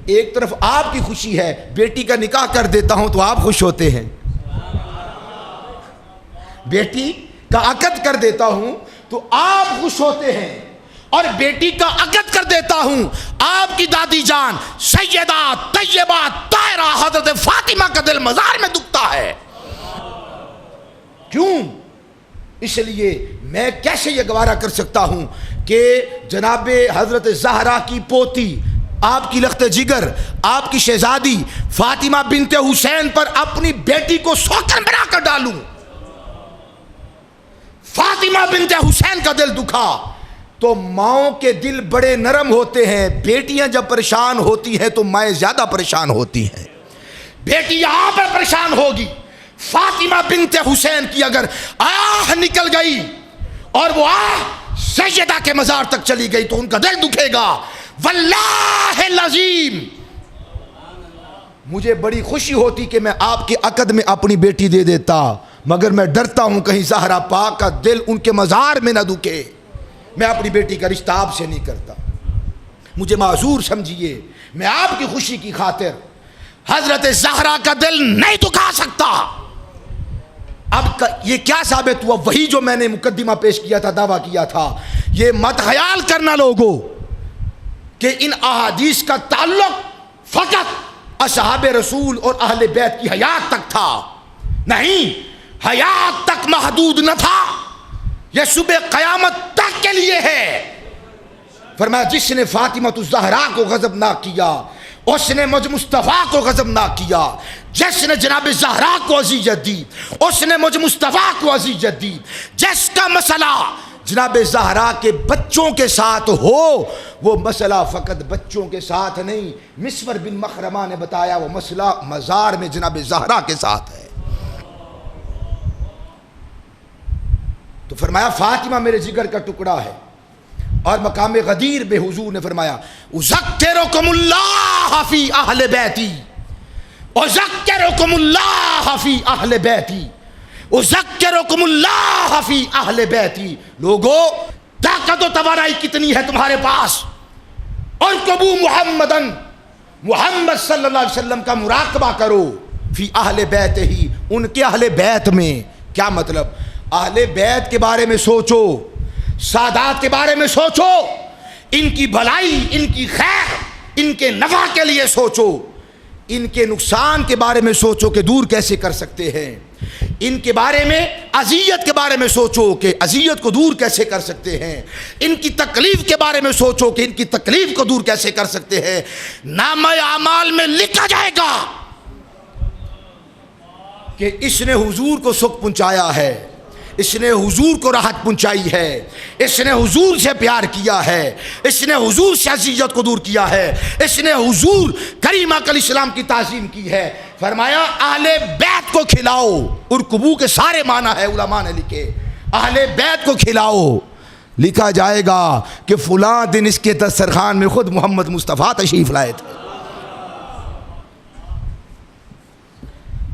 ایک طرف آپ کی خوشی ہے، بیٹی کا نکاح کر دیتا ہوں تو آپ خوش ہوتے ہیں، بیٹی کا عقد کر دیتا ہوں تو آپ خوش ہوتے ہیں، اور بیٹی کا عقد کر دیتا ہوں آپ کی دادی جان سیدہ طیبہ طاہرہ حضرت فاطمہ کا دل مزار میں دکھتا ہے۔ کیوں؟ اس لیے میں کیسے یہ گوارا کر سکتا ہوں کہ جناب حضرت زہرا کی پوتی، آپ کی لخت جگر، آپ کی شہزادی فاطمہ بنت حسین پر اپنی بیٹی کو سوکن بنا کر ڈالوں۔ فاطمہ بنت حسین کا دل دکھا تو ماؤں کے دل بڑے نرم ہوتے ہیں، بیٹیاں جب پریشان ہوتی ہیں تو مائیں زیادہ پریشان ہوتی ہیں۔ بیٹی یہاں پر پریشان ہوگی، فاطمہ بنت حسین کی اگر آہ نکل گئی اور وہ آہ سیدہ کے مزار تک چلی گئی تو ان کا دل دکھے گا۔ واللہ العظیم مجھے بڑی خوشی ہوتی کہ میں آپ کے عقد میں اپنی بیٹی دے دیتا، مگر میں ڈرتا ہوں کہیں زہرا پاک کا دل ان کے مزار میں نہ دکھے، میں اپنی بیٹی کا رشتہ آپ سے نہیں کرتا، مجھے معذور سمجھیے، میں آپ کی خوشی کی خاطر حضرت زہرا کا دل نہیں دکھا سکتا۔ اب یہ کیا ثابت ہوا؟ وہی جو میں نے مقدمہ پیش کیا تھا، دعویٰ کیا تھا، یہ مت خیال کرنا لوگوں کہ ان احادیث کا تعلق فقط اصحاب رسول اور اہل بیت کی حیات تک تھا، نہیں، حیات تک محدود نہ تھا، یہ صبح قیامت تک کے لیے ہے۔ فرمایا جس نے فاطمہ الزہرا کو غضبناک کیا اس نے مجھ مصطفیٰ کو غضبناک کیا، جس نے جناب زہرا کو اذیت دی اس نے مجھ مصطفیٰ کو اذیت دی، جس کا مسئلہ جناب زہرا کے بچوں کے ساتھ ہو وہ مسئلہ فقط بچوں کے ساتھ نہیں، مسور بن مخرمہ نے بتایا وہ مسئلہ مزار میں جناب زہرا کے ساتھ ہے۔ تو فرمایا فاطمہ میرے جگر کا ٹکڑا ہے، اور مقام غدیر بے حضور نے فرمایا اذکرکم اللہ فی اہل بیتی، اذکرکم اللہ فی اہل بیتی، اذکرکم اللہ فی اہل بیتی۔ لوگو طاقت و توانائی کتنی ہے تمہارے پاس. اور کبو محمدن، محمد صلی اللہ علیہ وسلم کا مراقبہ کرو. فی اہل بیت ہی، ان کے اہل بیت میں. کیا مطلب؟ اہل بیت کے بارے میں سوچو، سادات کے بارے میں سوچو، ان کی بھلائی، ان کی خیر، ان کے نفع کے لیے سوچو. ان کے نقصان کے بارے میں سوچو کہ دور کیسے کر سکتے ہیں. ان کے بارے میں، اذیت کے بارے میں سوچو کہ اذیت کو دور کیسے کر سکتے ہیں. ان کی تکلیف کے بارے میں سوچو کہ ان کی تکلیف کو دور کیسے کر سکتے ہیں. نامہ اعمال میں لکھا جائے گا کہ اس نے حضور کو سکھ پہنچایا ہے، اس نے حضور کو راحت پہنچائی ہے، اس نے حضور سے پیار کیا ہے، اس نے حضور سے اذیت کو دور کیا ہے، اس نے حضور کریم علیہ السلام کی تعظیم کی ہے. فرمایا اہل بیت کو کھلاؤ. ارکبو کے سارے معنی ہے علماء نے لکھے. اہل بیت کو کھلاؤ. لکھا جائے گا کہ فلاں دن اس کے دسترخوان میں خود محمد مصطفیٰ تشریف لائے تھے.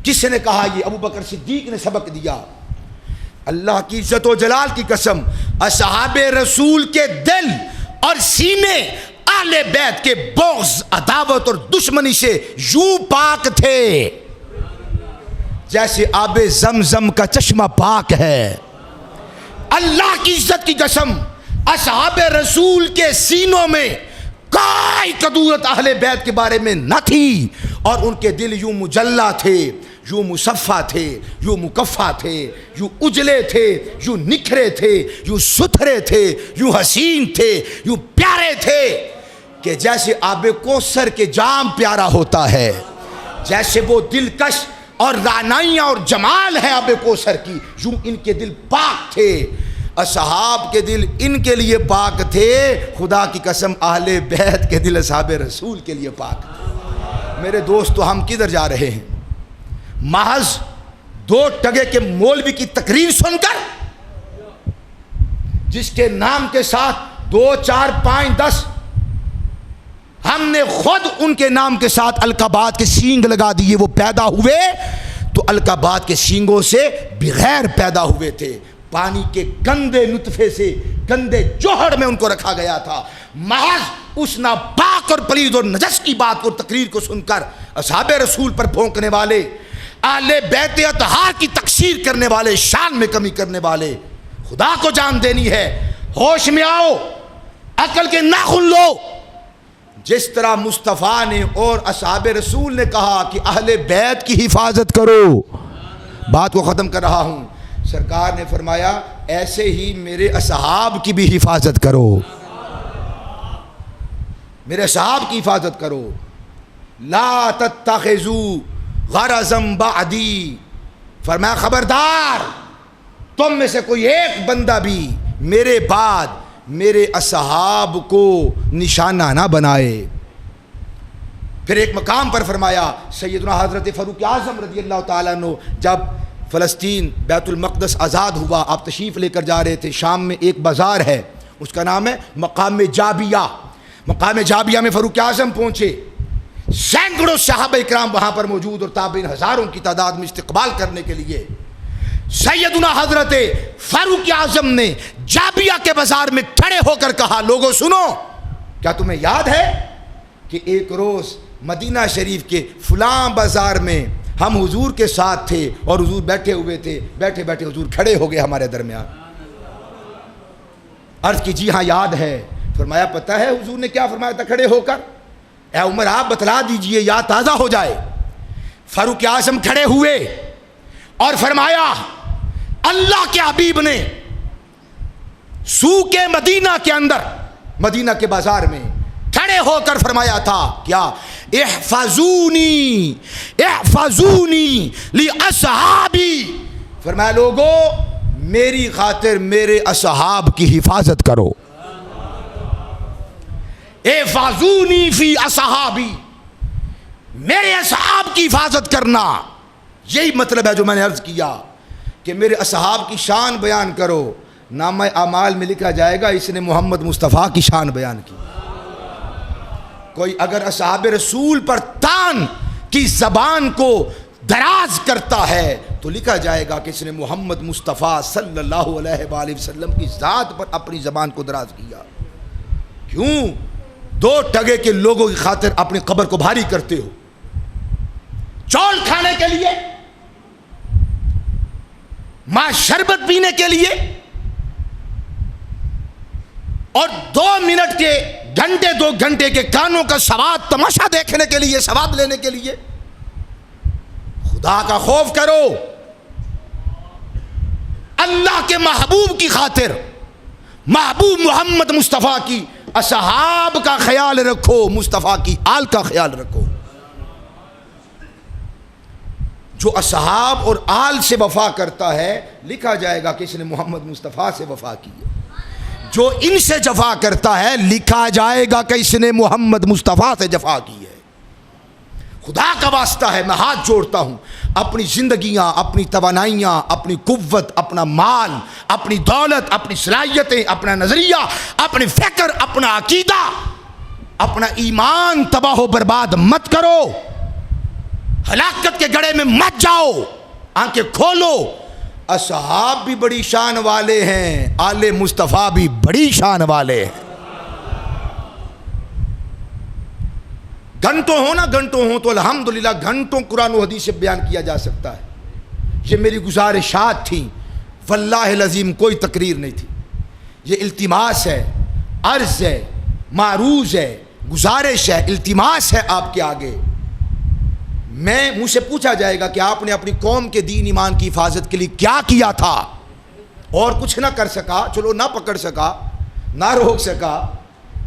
کس نے کہا؟ یہ ابو بکر صدیق نے سبق دیا. اللہ کی عزت و جلال کی قسم، اصحاب رسول کے دل اور سینے اہل بیت کے بغض، عداوت اور دشمنی سے یوں پاک تھے جیسے آب زمزم کا چشمہ پاک ہے. اللہ کی عزت کی قسم، اصحاب رسول کے سینوں میں کوئی کدورت اہل بیت کے بارے میں نہ تھی، اور ان کے دل یوں مجلہ تھے، یوں مصفہ تھے، یوں مکفہ تھے، یوں اجلے تھے، یوں نکھرے تھے، یوں ستھرے تھے، یوں حسین تھے، یوں پیارے تھے کہ جیسے آب کوثر کے جام پیارا ہوتا ہے، جیسے وہ دلکش اور رعنائیاں اور جمال ہے آب کوثر کی، یوں ان کے دل پاک تھے. اصحاب کے دل ان کے لیے پاک تھے. خدا کی قسم اہل بیت کے دل اصحاب رسول کے لیے پاک تھے. میرے دوستو، ہم کدھر جا رہے ہیں؟ محض 2 ٹگے کے مولوی کی تقریر سن کر، جس کے نام کے ساتھ 2 4 5 10 ہم نے خود ان کے نام کے ساتھ القابات کے سینگ لگا دیے. وہ پیدا ہوئے تو القابات کے سینگوں سے بغیر پیدا ہوئے تھے. پانی کے گندے نطفے سے، گندے جوہر میں ان کو رکھا گیا تھا. محض اس ناپاک اور پلید اور نجس کی بات کو، تقریر کو سن کر اصحاب رسول پر بھونکنے والے، اہل بیت اطہار کی تکسیر کرنے والے، شان میں کمی کرنے والے، خدا کو جان دینی ہے. ہوش میں آؤ، عقل کے ناخن لو. جس طرح مصطفیٰ نے اور اصحاب رسول نے کہا کہ اہل بیت کی حفاظت کرو، بات کو ختم کر رہا ہوں، سرکار نے فرمایا ایسے ہی میرے اصحاب کی بھی حفاظت کرو، میرے اصحاب کی حفاظت کرو. لا تتخذوا غرضا بعدی، فرمایا خبردار تم میں سے کوئی ایک بندہ بھی میرے بعد میرے اصحاب کو نشانہ نہ بنائے. پھر ایک مقام پر فرمایا سیدنا حضرت فاروق اعظم رضی اللہ تعالیٰ عنہ جب فلسطین بیت المقدس آزاد ہوا، آپ تشریف لے کر جا رہے تھے. شام میں ایک بازار ہے، اس کا نام ہے مقام جابیہ. مقام جابیہ میں فاروق اعظم پہنچے. سینکڑوں صحابہ اکرام وہاں پر موجود اور تابعین ہزاروں کی تعداد میں استقبال کرنے کے لیے. سیدنا حضرت فاروق اعظم نے جابیہ کے بازار میں کھڑے ہو کر کہا، لوگوں سنو، کیا تمہیں یاد ہے کہ ایک روز مدینہ شریف کے فلاں بازار میں ہم حضور کے ساتھ تھے اور حضور بیٹھے ہوئے تھے، بیٹھے بیٹھے حضور کھڑے ہو گئے ہمارے درمیان. عرض کی جی ہاں یاد ہے. فرمایا پتہ ہے حضور نے کیا فرمایا تھا کھڑے ہو کر؟ اے عمر آپ بتلا دیجئے یاد تازہ ہو جائے. فاروق اعظم کھڑے ہوئے اور فرمایا اللہ کے حبیب نے سوق مدینہ کے اندر، مدینہ کے بازار میں کھڑے ہو کر فرمایا تھا کیا؟ احفظونی احفظونی لاصحابی. فرمایا لوگو میری خاطر میرے اصحاب کی حفاظت کرو. احفظونی فی اصحابی، میرے اصحاب کی حفاظت کرنا. یہی مطلب ہے جو میں نے عرض کیا کہ میرے اصحاب کی شان بیان کرو. نامہ اعمال میں لکھا جائے گا اس نے محمد مصطفیٰ کی شان بیان کی. کوئی اگر اصحاب رسول پر تان کی زبان کو دراز کرتا ہے تو لکھا جائے گا کہ اس نے محمد مصطفیٰ صلی اللہ علیہ وآلہ وسلم کی ذات پر اپنی زبان کو دراز کیا. کیوں؟ 2 ٹگے کے لوگوں کی خاطر اپنی قبر کو بھاری کرتے ہو. چول کھانے کے لیے، ماں شربت پینے کے لیے، اور 2 منٹ کے گھنٹے 2 گھنٹے کے کانوں کا سواد تماشا دیکھنے کے لیے، سواد لینے کے لیے. خدا کا خوف کرو. اللہ کے محبوب کی خاطر، محبوب محمد مصطفیٰ کی اصحاب کا خیال رکھو، مصطفیٰ کی آل کا خیال رکھو. جو اصحاب اور آل سے وفا کرتا ہے لکھا جائے گا کہ اس نے محمد مصطفیٰ سے وفا کی ہے. جو ان سے جفا کرتا ہے لکھا جائے گا کہ اس نے محمد مصطفیٰ سے جفا کی ہے. خدا کا واسطہ ہے، میں ہاتھ جوڑتا ہوں، اپنی زندگیاں، اپنی توانائیاں، اپنی قوت، اپنا مال، اپنی دولت، اپنی صلاحیتیں، اپنا نظریہ، اپنی فکر، اپنا عقیدہ، اپنا ایمان تباہ و برباد مت کرو. ہلاکت کے گڑھے میں مت جاؤ. آنکھیں کھولو. اصحاب بھی بڑی شان والے ہیں، آل مصطفیٰ بھی بڑی شان والے ہیں. گھنٹوں ہو نا، گھنٹوں ہوں تو الحمدللہ گھنٹوں قرآن و حدیث سے بیان کیا جا سکتا ہے. یہ میری گزارشات تھیں، واللہ العظیم کوئی تقریر نہیں تھی. یہ التماس ہے، عرض ہے، معروض ہے، گزارش ہے، التماس ہے آپ کے آگے. مجھ سے پوچھا جائے گا کہ آپ نے اپنی قوم کے دین ایمان کی حفاظت کے لیے کیا کیا تھا؟ اور کچھ نہ کر سکا، چلو نہ پکڑ سکا، نہ روک سکا،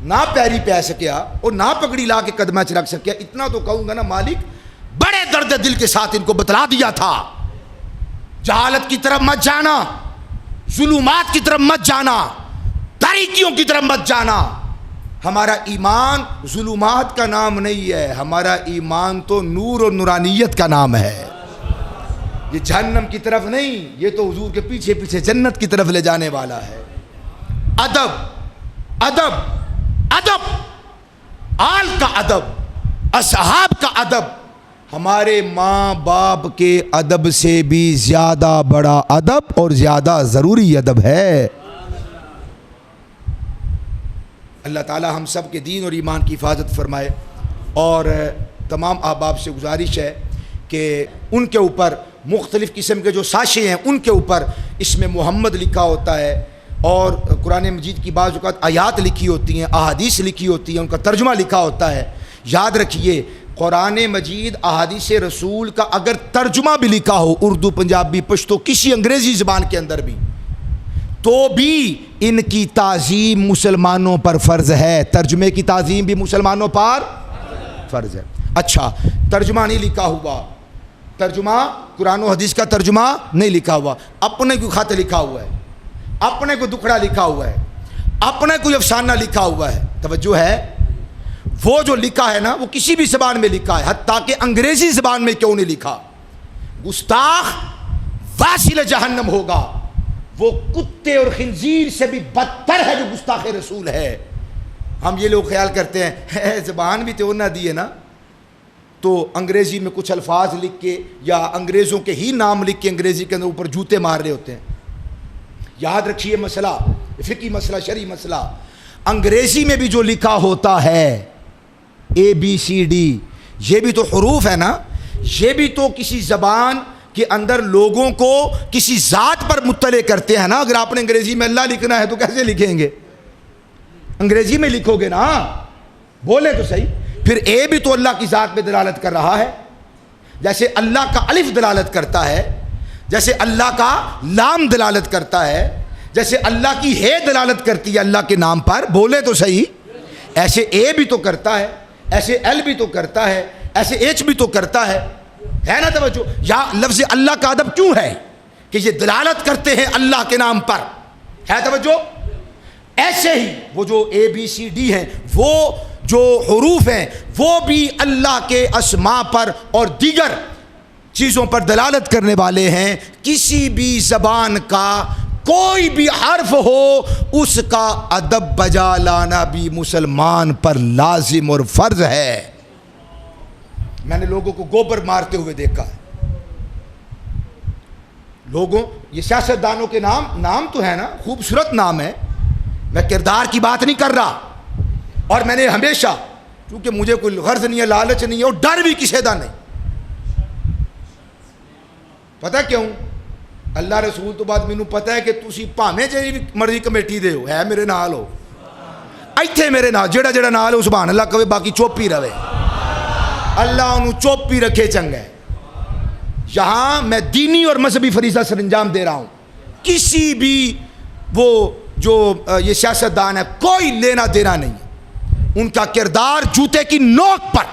نہ پیری پہ سکیا، اور نہ پگڑی لا کے قدمہ چ رکھ سکیا. اتنا تو کہوں گا نا مالک، بڑے درد دل کے ساتھ ان کو بتلا دیا تھا. جہالت کی طرف مت جانا، ظلمات کی طرف مت جانا، تاریکیوں کی طرف مت جانا. ہمارا ایمان ظلمات کا نام نہیں ہے، ہمارا ایمان تو نور اور نورانیت کا نام ہے. یہ جہنم کی طرف نہیں، یہ تو حضور کے پیچھے پیچھے جنت کی طرف لے جانے والا ہے. ادب، ادب، ادب، آل کا ادب، اصحاب کا ادب ہمارے ماں باپ کے ادب سے بھی زیادہ بڑا ادب اور زیادہ ضروری ادب ہے. اللہ تعالی ہم سب کے دین اور ایمان کی حفاظت فرمائے. اور تمام احباب سے گزارش ہے کہ ان کے اوپر مختلف قسم کے جو سازشیں ہیں ان کے اوپر اس میں محمد لکھا ہوتا ہے، اور قرآن مجید کی بعض اوقات آیات لکھی ہوتی ہیں، احادیث لکھی ہوتی ہیں، ان کا ترجمہ لکھا ہوتا ہے. یاد رکھیے، قرآن مجید احادیث رسول کا اگر ترجمہ بھی لکھا ہو، اردو، پنجابی، پشتو، کسی انگریزی زبان کے اندر بھی، تو بھی ان کی تعظیم مسلمانوں پر فرض ہے. ترجمے کی تعظیم بھی مسلمانوں پر فرض ہے. اچھا، ترجمہ نہیں لکھا ہوا، ترجمہ قرآن و حدیث کا ترجمہ نہیں لکھا ہوا، اپنے کو خط لکھا ہوا ہے، اپنے کو دکھڑا لکھا ہوا ہے، اپنے کوئی افسانہ لکھا ہوا ہے. توجہ ہے، وہ جو لکھا ہے نا وہ کسی بھی زبان میں لکھا ہے، حتیٰ کہ انگریزی زبان میں کیوں نہیں لکھا. گستاخ واصل جہنم ہوگا. وہ کتے اور خنزیر سے بھی بدتر ہے جو گستاخ رسول ہے. ہم یہ لوگ خیال کرتے ہیں زبان بھی تو نہ دی ہے نا، تو انگریزی میں کچھ الفاظ لکھ کے یا انگریزوں کے ہی نام لکھ کے انگریزی کے اندر اوپر جوتے مار رہے ہوتے ہیں. یاد رکھیے مسئلہ، فقہی مسئلہ، شرعی مسئلہ، انگریزی میں بھی جو لکھا ہوتا ہے ABCD، یہ بھی تو حروف ہے نا، یہ بھی تو کسی زبان کے اندر لوگوں کو کسی ذات پر مطلع کرتے ہیں نا. اگر آپ نے انگریزی میں اللہ لکھنا ہے تو کیسے لکھیں گے؟ انگریزی میں لکھو گے نا، بولے تو صحیح. پھر اے بھی تو اللہ کی ذات پہ دلالت کر رہا ہے، جیسے اللہ کا الف دلالت کرتا ہے، جیسے اللہ کا لام دلالت کرتا ہے، جیسے اللہ کی ہے دلالت کرتی ہے اللہ کے نام پر، بولے تو صحیح. ایسے اے بھی تو کرتا ہے، ایسے ایل بھی تو کرتا ہے، ایسے ایچ بھی تو کرتا ہے نا. توجہ، یا لفظ اللہ کا ادب کیوں ہے کہ یہ دلالت کرتے ہیں اللہ کے نام پر، ہے توجہ. ایسے ہی وہ جو ABCD ہیں، وہ جو حروف ہیں، وہ بھی اللہ کے اسماء پر اور دیگر چیزوں پر دلالت کرنے والے ہیں. کسی بھی زبان کا کوئی بھی حرف ہو، اس کا ادب بجا لانا بھی مسلمان پر لازم اور فرض ہے. میں نے لوگوں کو گوبر مارتے ہوئے دیکھا ہے، لوگوں یہ سیاستدانوں کے نام تو ہے نا، خوبصورت نام ہے، میں کردار کی بات نہیں کر رہا. اور میں نے ہمیشہ، کیونکہ مجھے کوئی غرض نہیں ہے، لالچ نہیں ہے، اور ڈر بھی کسی دا نہیں. پتہ کیوں؟ اللہ رسول تو بعد مینوں پتہ ہے کہ تسی بھاویں جہی مرضی کمیٹی دے ہو، ہے میرے نال ہو، ایتھے میرے نال جڑا نال ہو سبحان اللہ کہے، باقی چپ ہی رہے، اللہ انہوں چپ ہی رکھے چنگا ہے. یہاں میں دینی اور مذہبی فریضہ سر انجام دے رہا ہوں. کسی بھی وہ جو یہ سیاستدان ہے کوئی لینا دینا نہیں ہے. ان کا کردار جوتے کی نوک پر،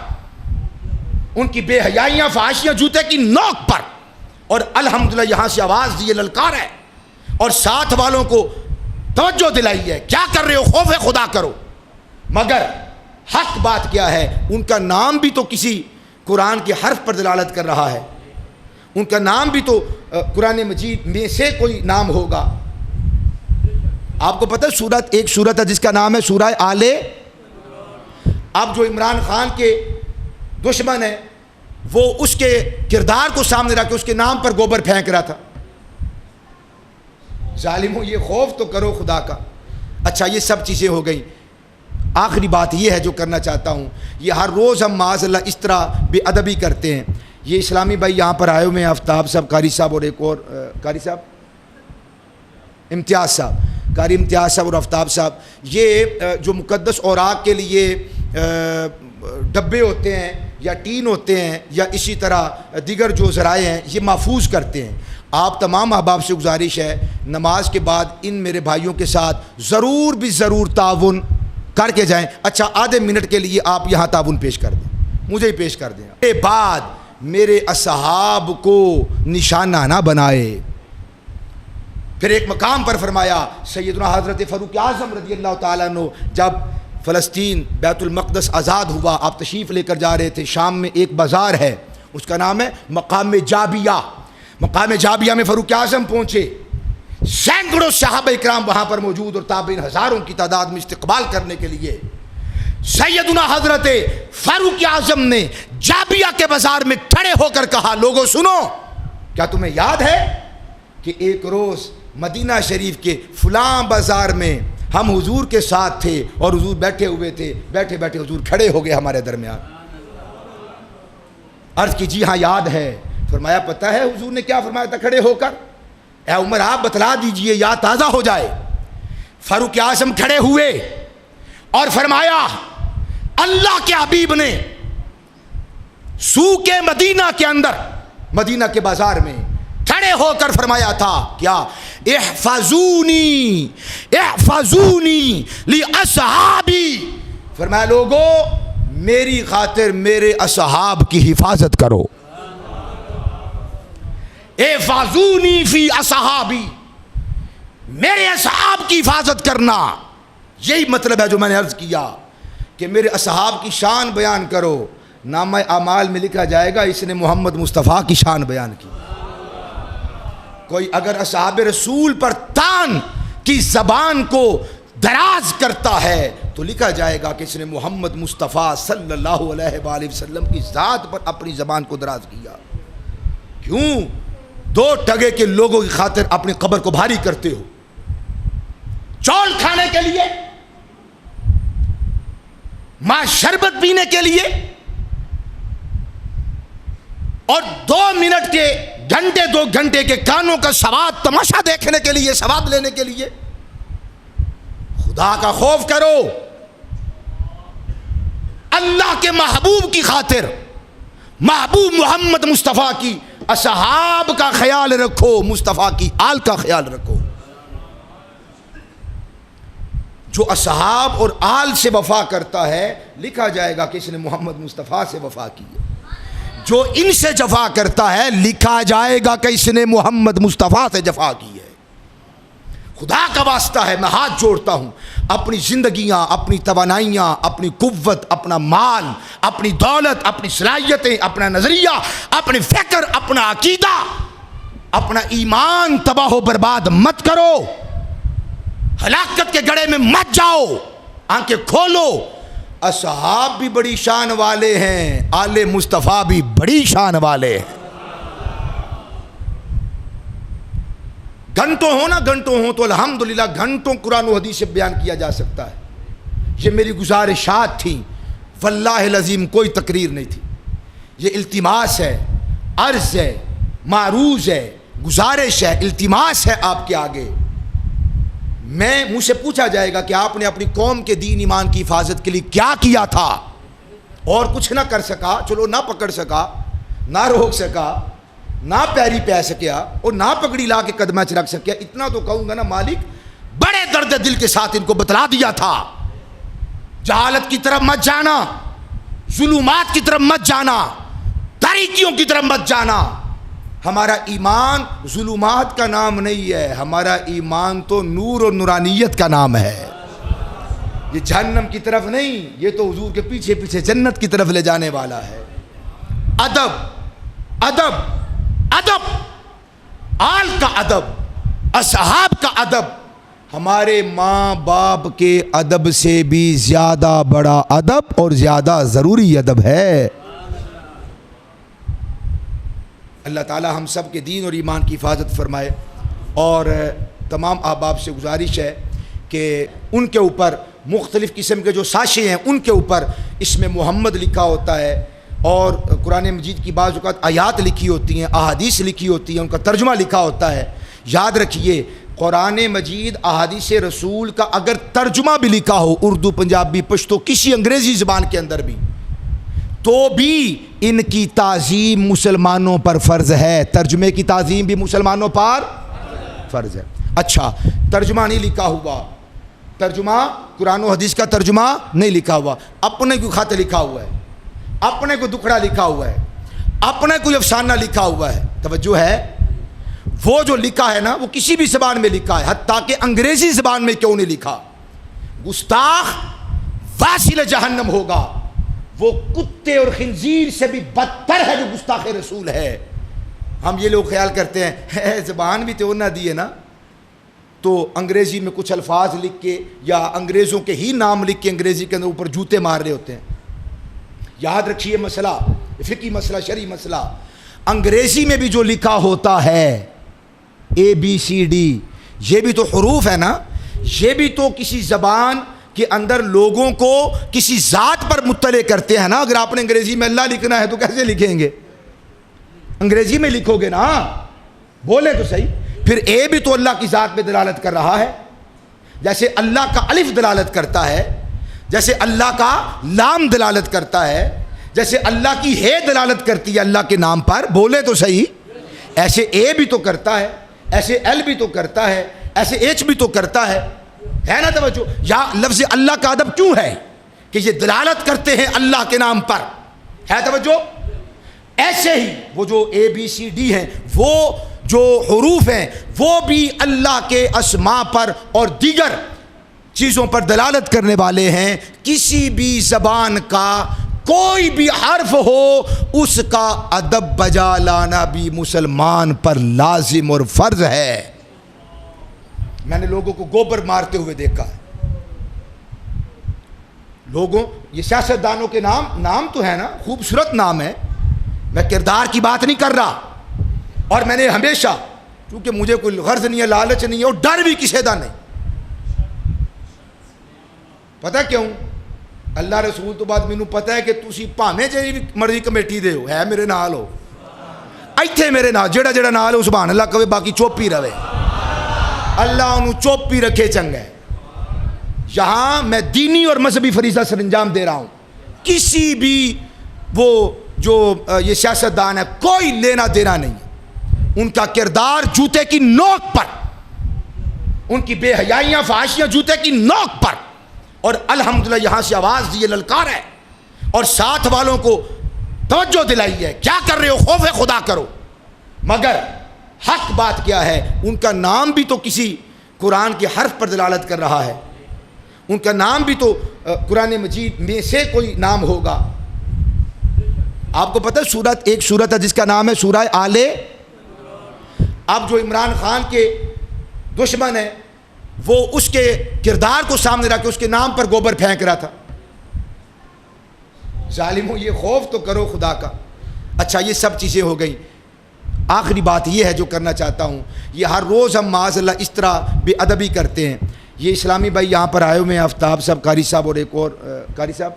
ان کی بے حیائیاں فحاشیاں جوتے کی نوک پر. اور الحمدللہ یہاں سے آواز دی للکار ہے اور ساتھ والوں کو توجہ دلائی ہے، کیا کر رہے ہو، خوف خدا کرو. مگر حق بات کیا ہے، ان کا نام بھی تو کسی قرآن کے حرف پر دلالت کر رہا ہے، ان کا نام بھی تو قرآن مجید میں سے کوئی نام ہوگا. آپ کو پتہ ہے ایک سورت ہے جس کا نام ہے سورہ آل. اب جو عمران خان کے دشمن ہے وہ اس کے کردار کو سامنے رکھ کے اس کے نام پر گوبر پھینک رہا تھا. ظالموں یہ خوف تو کرو خدا کا. اچھا یہ سب چیزیں ہو گئیں. آخری بات یہ ہے جو کرنا چاہتا ہوں، یہ ہر روز ہم معاذ اللہ اس طرح بے ادبی کرتے ہیں. یہ اسلامی بھائی یہاں پر آئے ہوئے ہیں، آفتاب صاحب، قاری صاحب اور ایک اور قاری صاحب امتیاز صاحب، قاری امتیاز صاحب اور آفتاب صاحب. یہ جو مقدس اوراق کے لیے ڈبے ہوتے ہیں یا ٹین ہوتے ہیں یا اسی طرح دیگر جو ذرائع ہیں یہ محفوظ کرتے ہیں. آپ تمام احباب سے گزارش ہے نماز کے بعد ان میرے بھائیوں کے ساتھ ضرور بھی ضرور تعاون کر کے جائیں. اچھا آدھے منٹ کے لیے آپ یہاں تعاون پیش کر دیں، مجھے ہی پیش کر دیں. کے بعد میرے اصحاب کو نشانہ نہ بنائے. پھر ایک مقام پر فرمایا سیدنا حضرت فاروق اعظم رضی اللہ تعالیٰ عنہ جب فلسطین بیت المقدس آزاد ہوا، آپ تشریف لے کر جا رہے تھے. شام میں ایک بازار ہے، اس کا نام ہے مقام جابیہ. مقام جابیہ میں فاروق اعظم پہنچے، سینکڑوں صحابہ اکرام وہاں پر موجود اور تابعین ہزاروں کی تعداد میں استقبال کرنے کے لیے. سیدنا حضرت فاروق اعظم نے جابیہ کے بازار میں کھڑے ہو کر کہا، لوگوں سنو، کیا تمہیں یاد ہے کہ ایک روز مدینہ شریف کے فلاں بازار میں ہم حضور کے ساتھ تھے اور حضور بیٹھے ہوئے تھے، بیٹھے بیٹھے حضور کھڑے ہو گئے ہمارے درمیان. عرض کی جی ہاں یاد ہے. فرمایا پتہ ہے حضور نے کیا فرمایا تھا کھڑے ہو کر؟ اے عمر آپ بتلا دیجئے یاد تازہ ہو جائے. فاروق اعظم کھڑے ہوئے اور فرمایا اللہ کے حبیب نے سوق مدینہ کے اندر، مدینہ کے بازار میں کھڑے ہو کر فرمایا تھا کیا؟ احفظونی احفظونی لاصحابی. فرمایا لوگوں میری خاطر میرے اصحاب کی حفاظت کرو. احفظونی فی اصحابی، میرے اصحاب کی حفاظت کرنا. یہی مطلب ہے جو میں نے عرض کیا کہ میرے اصحاب کی شان بیان کرو. نامہ اعمال میں لکھا جائے گا اس نے محمد مصطفیٰ کی شان بیان کی. کوئی اگر اصحاب رسول پر تان کی زبان کو دراز کرتا ہے تو لکھا جائے گا کہ اس نے محمد مصطفیٰ صلی اللہ علیہ وآلہ وسلم کی ذات پر اپنی زبان کو دراز کیا. کیوں؟ دو ٹگے کے لوگوں کی خاطر اپنی قبر کو بھاری کرتے ہو. چول کھانے کے لیے، ماں شربت پینے کے لیے، اور 2 منٹ کے گھنٹے 2 گھنٹے کے کانوں کا سواد تماشا دیکھنے کے لیے، ثواب لینے کے لیے. خدا کا خوف کرو. اللہ کے محبوب کی خاطر، محبوب محمد مصطفیٰ کی اصحاب کا خیال رکھو، مصطفیٰ کی آل کا خیال رکھو. جو اصحاب اور آل سے وفا کرتا ہے لکھا جائے گا کہ اس نے محمد مصطفیٰ سے وفا کی ہے. جو ان سے جفا کرتا ہے لکھا جائے گا کہ اس نے محمد مصطفیٰ سے جفا کی ہے. خدا کا واسطہ ہے میں ہاتھ جوڑتا ہوں، اپنی زندگیاں، اپنی توانائیاں، اپنی قوت، اپنا مال، اپنی دولت، اپنی صلاحیتیں، اپنا نظریہ، اپنی فکر، اپنا عقیدہ، اپنا ایمان تباہ و برباد مت کرو. ہلاکت کے گڑھے میں مت جاؤ. آنکھیں کھولو. اصحاب بھی بڑی شان والے ہیں، آل مصطفیٰ بھی بڑی شان والے ہیں. گھنٹوں ہو نا گھنٹوں ہو تو الحمدللہ گھنٹوں قرآن و حدیث سے بیان کیا جا سکتا ہے. یہ میری گزارشات تھیں, واللہ العظیم کوئی تقریر نہیں تھی. یہ التماس ہے, عرض ہے, معروض ہے, گزارش ہے, التماس ہے آپ کے آگے. میں مجھ سے پوچھا جائے گا کہ آپ نے اپنی قوم کے دین ایمان کی حفاظت کے لیے کیا کیا تھا, اور کچھ نہ کر سکا, چلو نہ پکڑ سکا, نہ روک سکا, نہ پیری پہ سکیا, اور نہ پگڑی لا کے قدمہ چ رکھ سکیا, اتنا تو کہوں گا نا مالک بڑے درد دل کے ساتھ ان کو بتلا دیا تھا. جہالت کی طرف مت جانا, ظلمات کی طرف مت جانا, تاریکیوں کی طرف مت جانا. ہمارا ایمان ظلمات کا نام نہیں ہے, ہمارا ایمان تو نور اور نورانیت کا نام ہے. یہ جہنم کی طرف نہیں, یہ تو حضور کے پیچھے پیچھے جنت کی طرف لے جانے والا ہے. ادب, ادب, ادب, آل کا ادب, اصحاب کا ادب, ہمارے ماں باپ کے ادب سے بھی زیادہ بڑا ادب اور زیادہ ضروری ادب ہے. اللہ تعالی ہم سب کے دین اور ایمان کی حفاظت فرمائے. اور تمام احباب سے گزارش ہے کہ ان کے اوپر مختلف قسم کے جو ساشے ہیں ان کے اوپر اس میں محمد لکھا ہوتا ہے, اور قرآن مجید کی بعض اوقات آیات لکھی ہوتی ہیں, احادیث لکھی ہوتی ہیں, ان کا ترجمہ لکھا ہوتا ہے. یاد رکھیے قرآن مجید احادیث رسول کا اگر ترجمہ بھی لکھا ہو اردو, پنجابی, پشتو, کسی انگریزی زبان کے اندر بھی, تو بھی ان کی تعظیم مسلمانوں پر فرض ہے. ترجمے کی تعظیم بھی مسلمانوں پر فرض ہے. اچھا, ترجمہ نہیں لکھا ہوا, ترجمہ قرآن و حدیث کا ترجمہ نہیں لکھا ہوا, اپنے کو خط لکھا ہوا ہے, اپنے کو دکھڑا لکھا ہوا ہے, اپنے کو افسانہ لکھا ہوا ہے. توجہ ہے, وہ جو لکھا ہے نا وہ کسی بھی زبان میں لکھا ہے, حتیٰ کہ انگریزی زبان میں کیوں نہیں لکھا. گستاخ واصل جہنم ہوگا, وہ کتے اور خنزیر سے بھی بدتر ہے جو گستاخ رسول ہے. ہم یہ لوگ خیال کرتے ہیں زبان بھی تو نہ دی ہے نا, تو انگریزی میں کچھ الفاظ لکھ کے یا انگریزوں کے ہی نام لکھ کے انگریزی کے اندر اوپر جوتے مار رہے ہوتے ہیں. یاد رکھیے مسئلہ, فقہی مسئلہ, شرعی مسئلہ, انگریزی میں بھی جو لکھا ہوتا ہے اے بی سی ڈی, یہ بھی تو حروف ہے نا, یہ بھی تو کسی زبان کے اندر لوگوں کو کسی ذات پر مطلع کرتے ہیں نا. اگر آپ نے انگریزی میں اللہ لکھنا ہے تو کیسے لکھیں گے؟ انگریزی میں لکھو گے نا, بولے تو صحیح. پھر اے بھی تو اللہ کی ذات پہ دلالت کر رہا ہے, جیسے اللہ کا الف دلالت کرتا ہے, جیسے اللہ کا لام دلالت کرتا ہے, جیسے اللہ کی ہے دلالت کرتی ہے اللہ کے نام پر, بولے تو صحیح. ایسے اے بھی تو کرتا ہے, ایسے ایل بھی تو کرتا ہے, ایسے ایچ بھی تو کرتا ہے نا. توجہ, یا لفظ اللہ کا ادب کیوں ہے کہ یہ دلالت کرتے ہیں اللہ کے نام پر, ہے توجہ. ایسے ہی وہ جو اے بی سی ڈی ہیں, وہ جو حروف ہیں وہ بھی اللہ کے اسماء پر اور دیگر چیزوں پر دلالت کرنے والے ہیں. کسی بھی زبان کا کوئی بھی حرف ہو اس کا ادب بجا لانا بھی مسلمان پر لازم اور فرض ہے. میں نے لوگوں کو گوبر مارتے ہوئے دیکھا ہے. لوگوں, یہ سیاستدانوں کے نام تو ہے نا, خوبصورت نام ہے, میں کردار کی بات نہیں کر رہا. اور میں نے ہمیشہ, کیونکہ مجھے کوئی غرض نہیں ہے, لالچ نہیں ہے, اور ڈر بھی کسی دا نہیں. پتہ کیوں؟ اللہ رسول تو بعد مینوں پتہ ہے کہ تسی بھاویں جی مرضی کمیٹی دے ہو, ہے میرے نال ہو, ایتھے میرے نال, جڑا نال ہو سبحان اللہ کہے, باقی چپ ہی رہے, اللہ انہوں چپ ہی رکھے, چنگا ہے. یہاں میں دینی اور مذہبی فریضہ سر انجام دے رہا ہوں. کسی بھی وہ جو یہ سیاستدان ہے کوئی لینا دینا نہیں. ان کا کردار جوتے کی نوک پر, ان کی بے حیائیاں فحاشیاں جوتے کی نوک پر, اور الحمدللہ یہاں سے آواز دی, للکار ہے, اور ساتھ والوں کو توجہ دلائی ہے, کیا کر رہے ہو, خوف خدا کرو. مگر حق بات کیا ہے, ان کا نام بھی تو کسی قرآن کے حرف پر دلالت کر رہا ہے, ان کا نام بھی تو قرآن مجید میں سے کوئی نام ہوگا. آپ کو پتہ ہے ایک سورت ہے جس کا نام ہے سورہ آل. اب جو عمران خان کے دشمن ہے وہ اس کے کردار کو سامنے رکھ کے اس کے نام پر گوبر پھینک رہا تھا. ظالموں, یہ خوف تو کرو خدا کا. اچھا, یہ سب چیزیں ہو گئیں. آخری بات یہ ہے جو کرنا چاہتا ہوں، یہ ہر روز ہم معاذ اللہ اس طرح بے ادبی کرتے ہیں. یہ اسلامی بھائی یہاں پر آئے ہوئے ہیں، آفتاب صاحب، قاری صاحب اور ایک اور قاری صاحب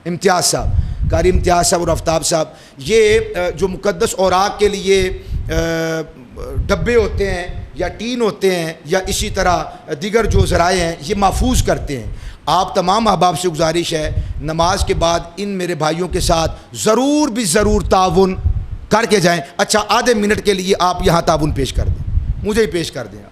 امتیاز صاحب، قاری امتیاز صاحب اور آفتاب صاحب. یہ جو مقدس اوراق کے لیے ڈبے ہوتے ہیں یا ٹین ہوتے ہیں یا اسی طرح دیگر جو ذرائع ہیں یہ محفوظ کرتے ہیں. آپ تمام احباب سے گزارش ہے نماز کے بعد ان میرے بھائیوں کے ساتھ ضرور بھی ضرور تعاون کر کے جائیں. اچھا آدھے منٹ کے لیے آپ یہاں تعاون پیش کر دیں، مجھے ہی پیش کر دیں آپ.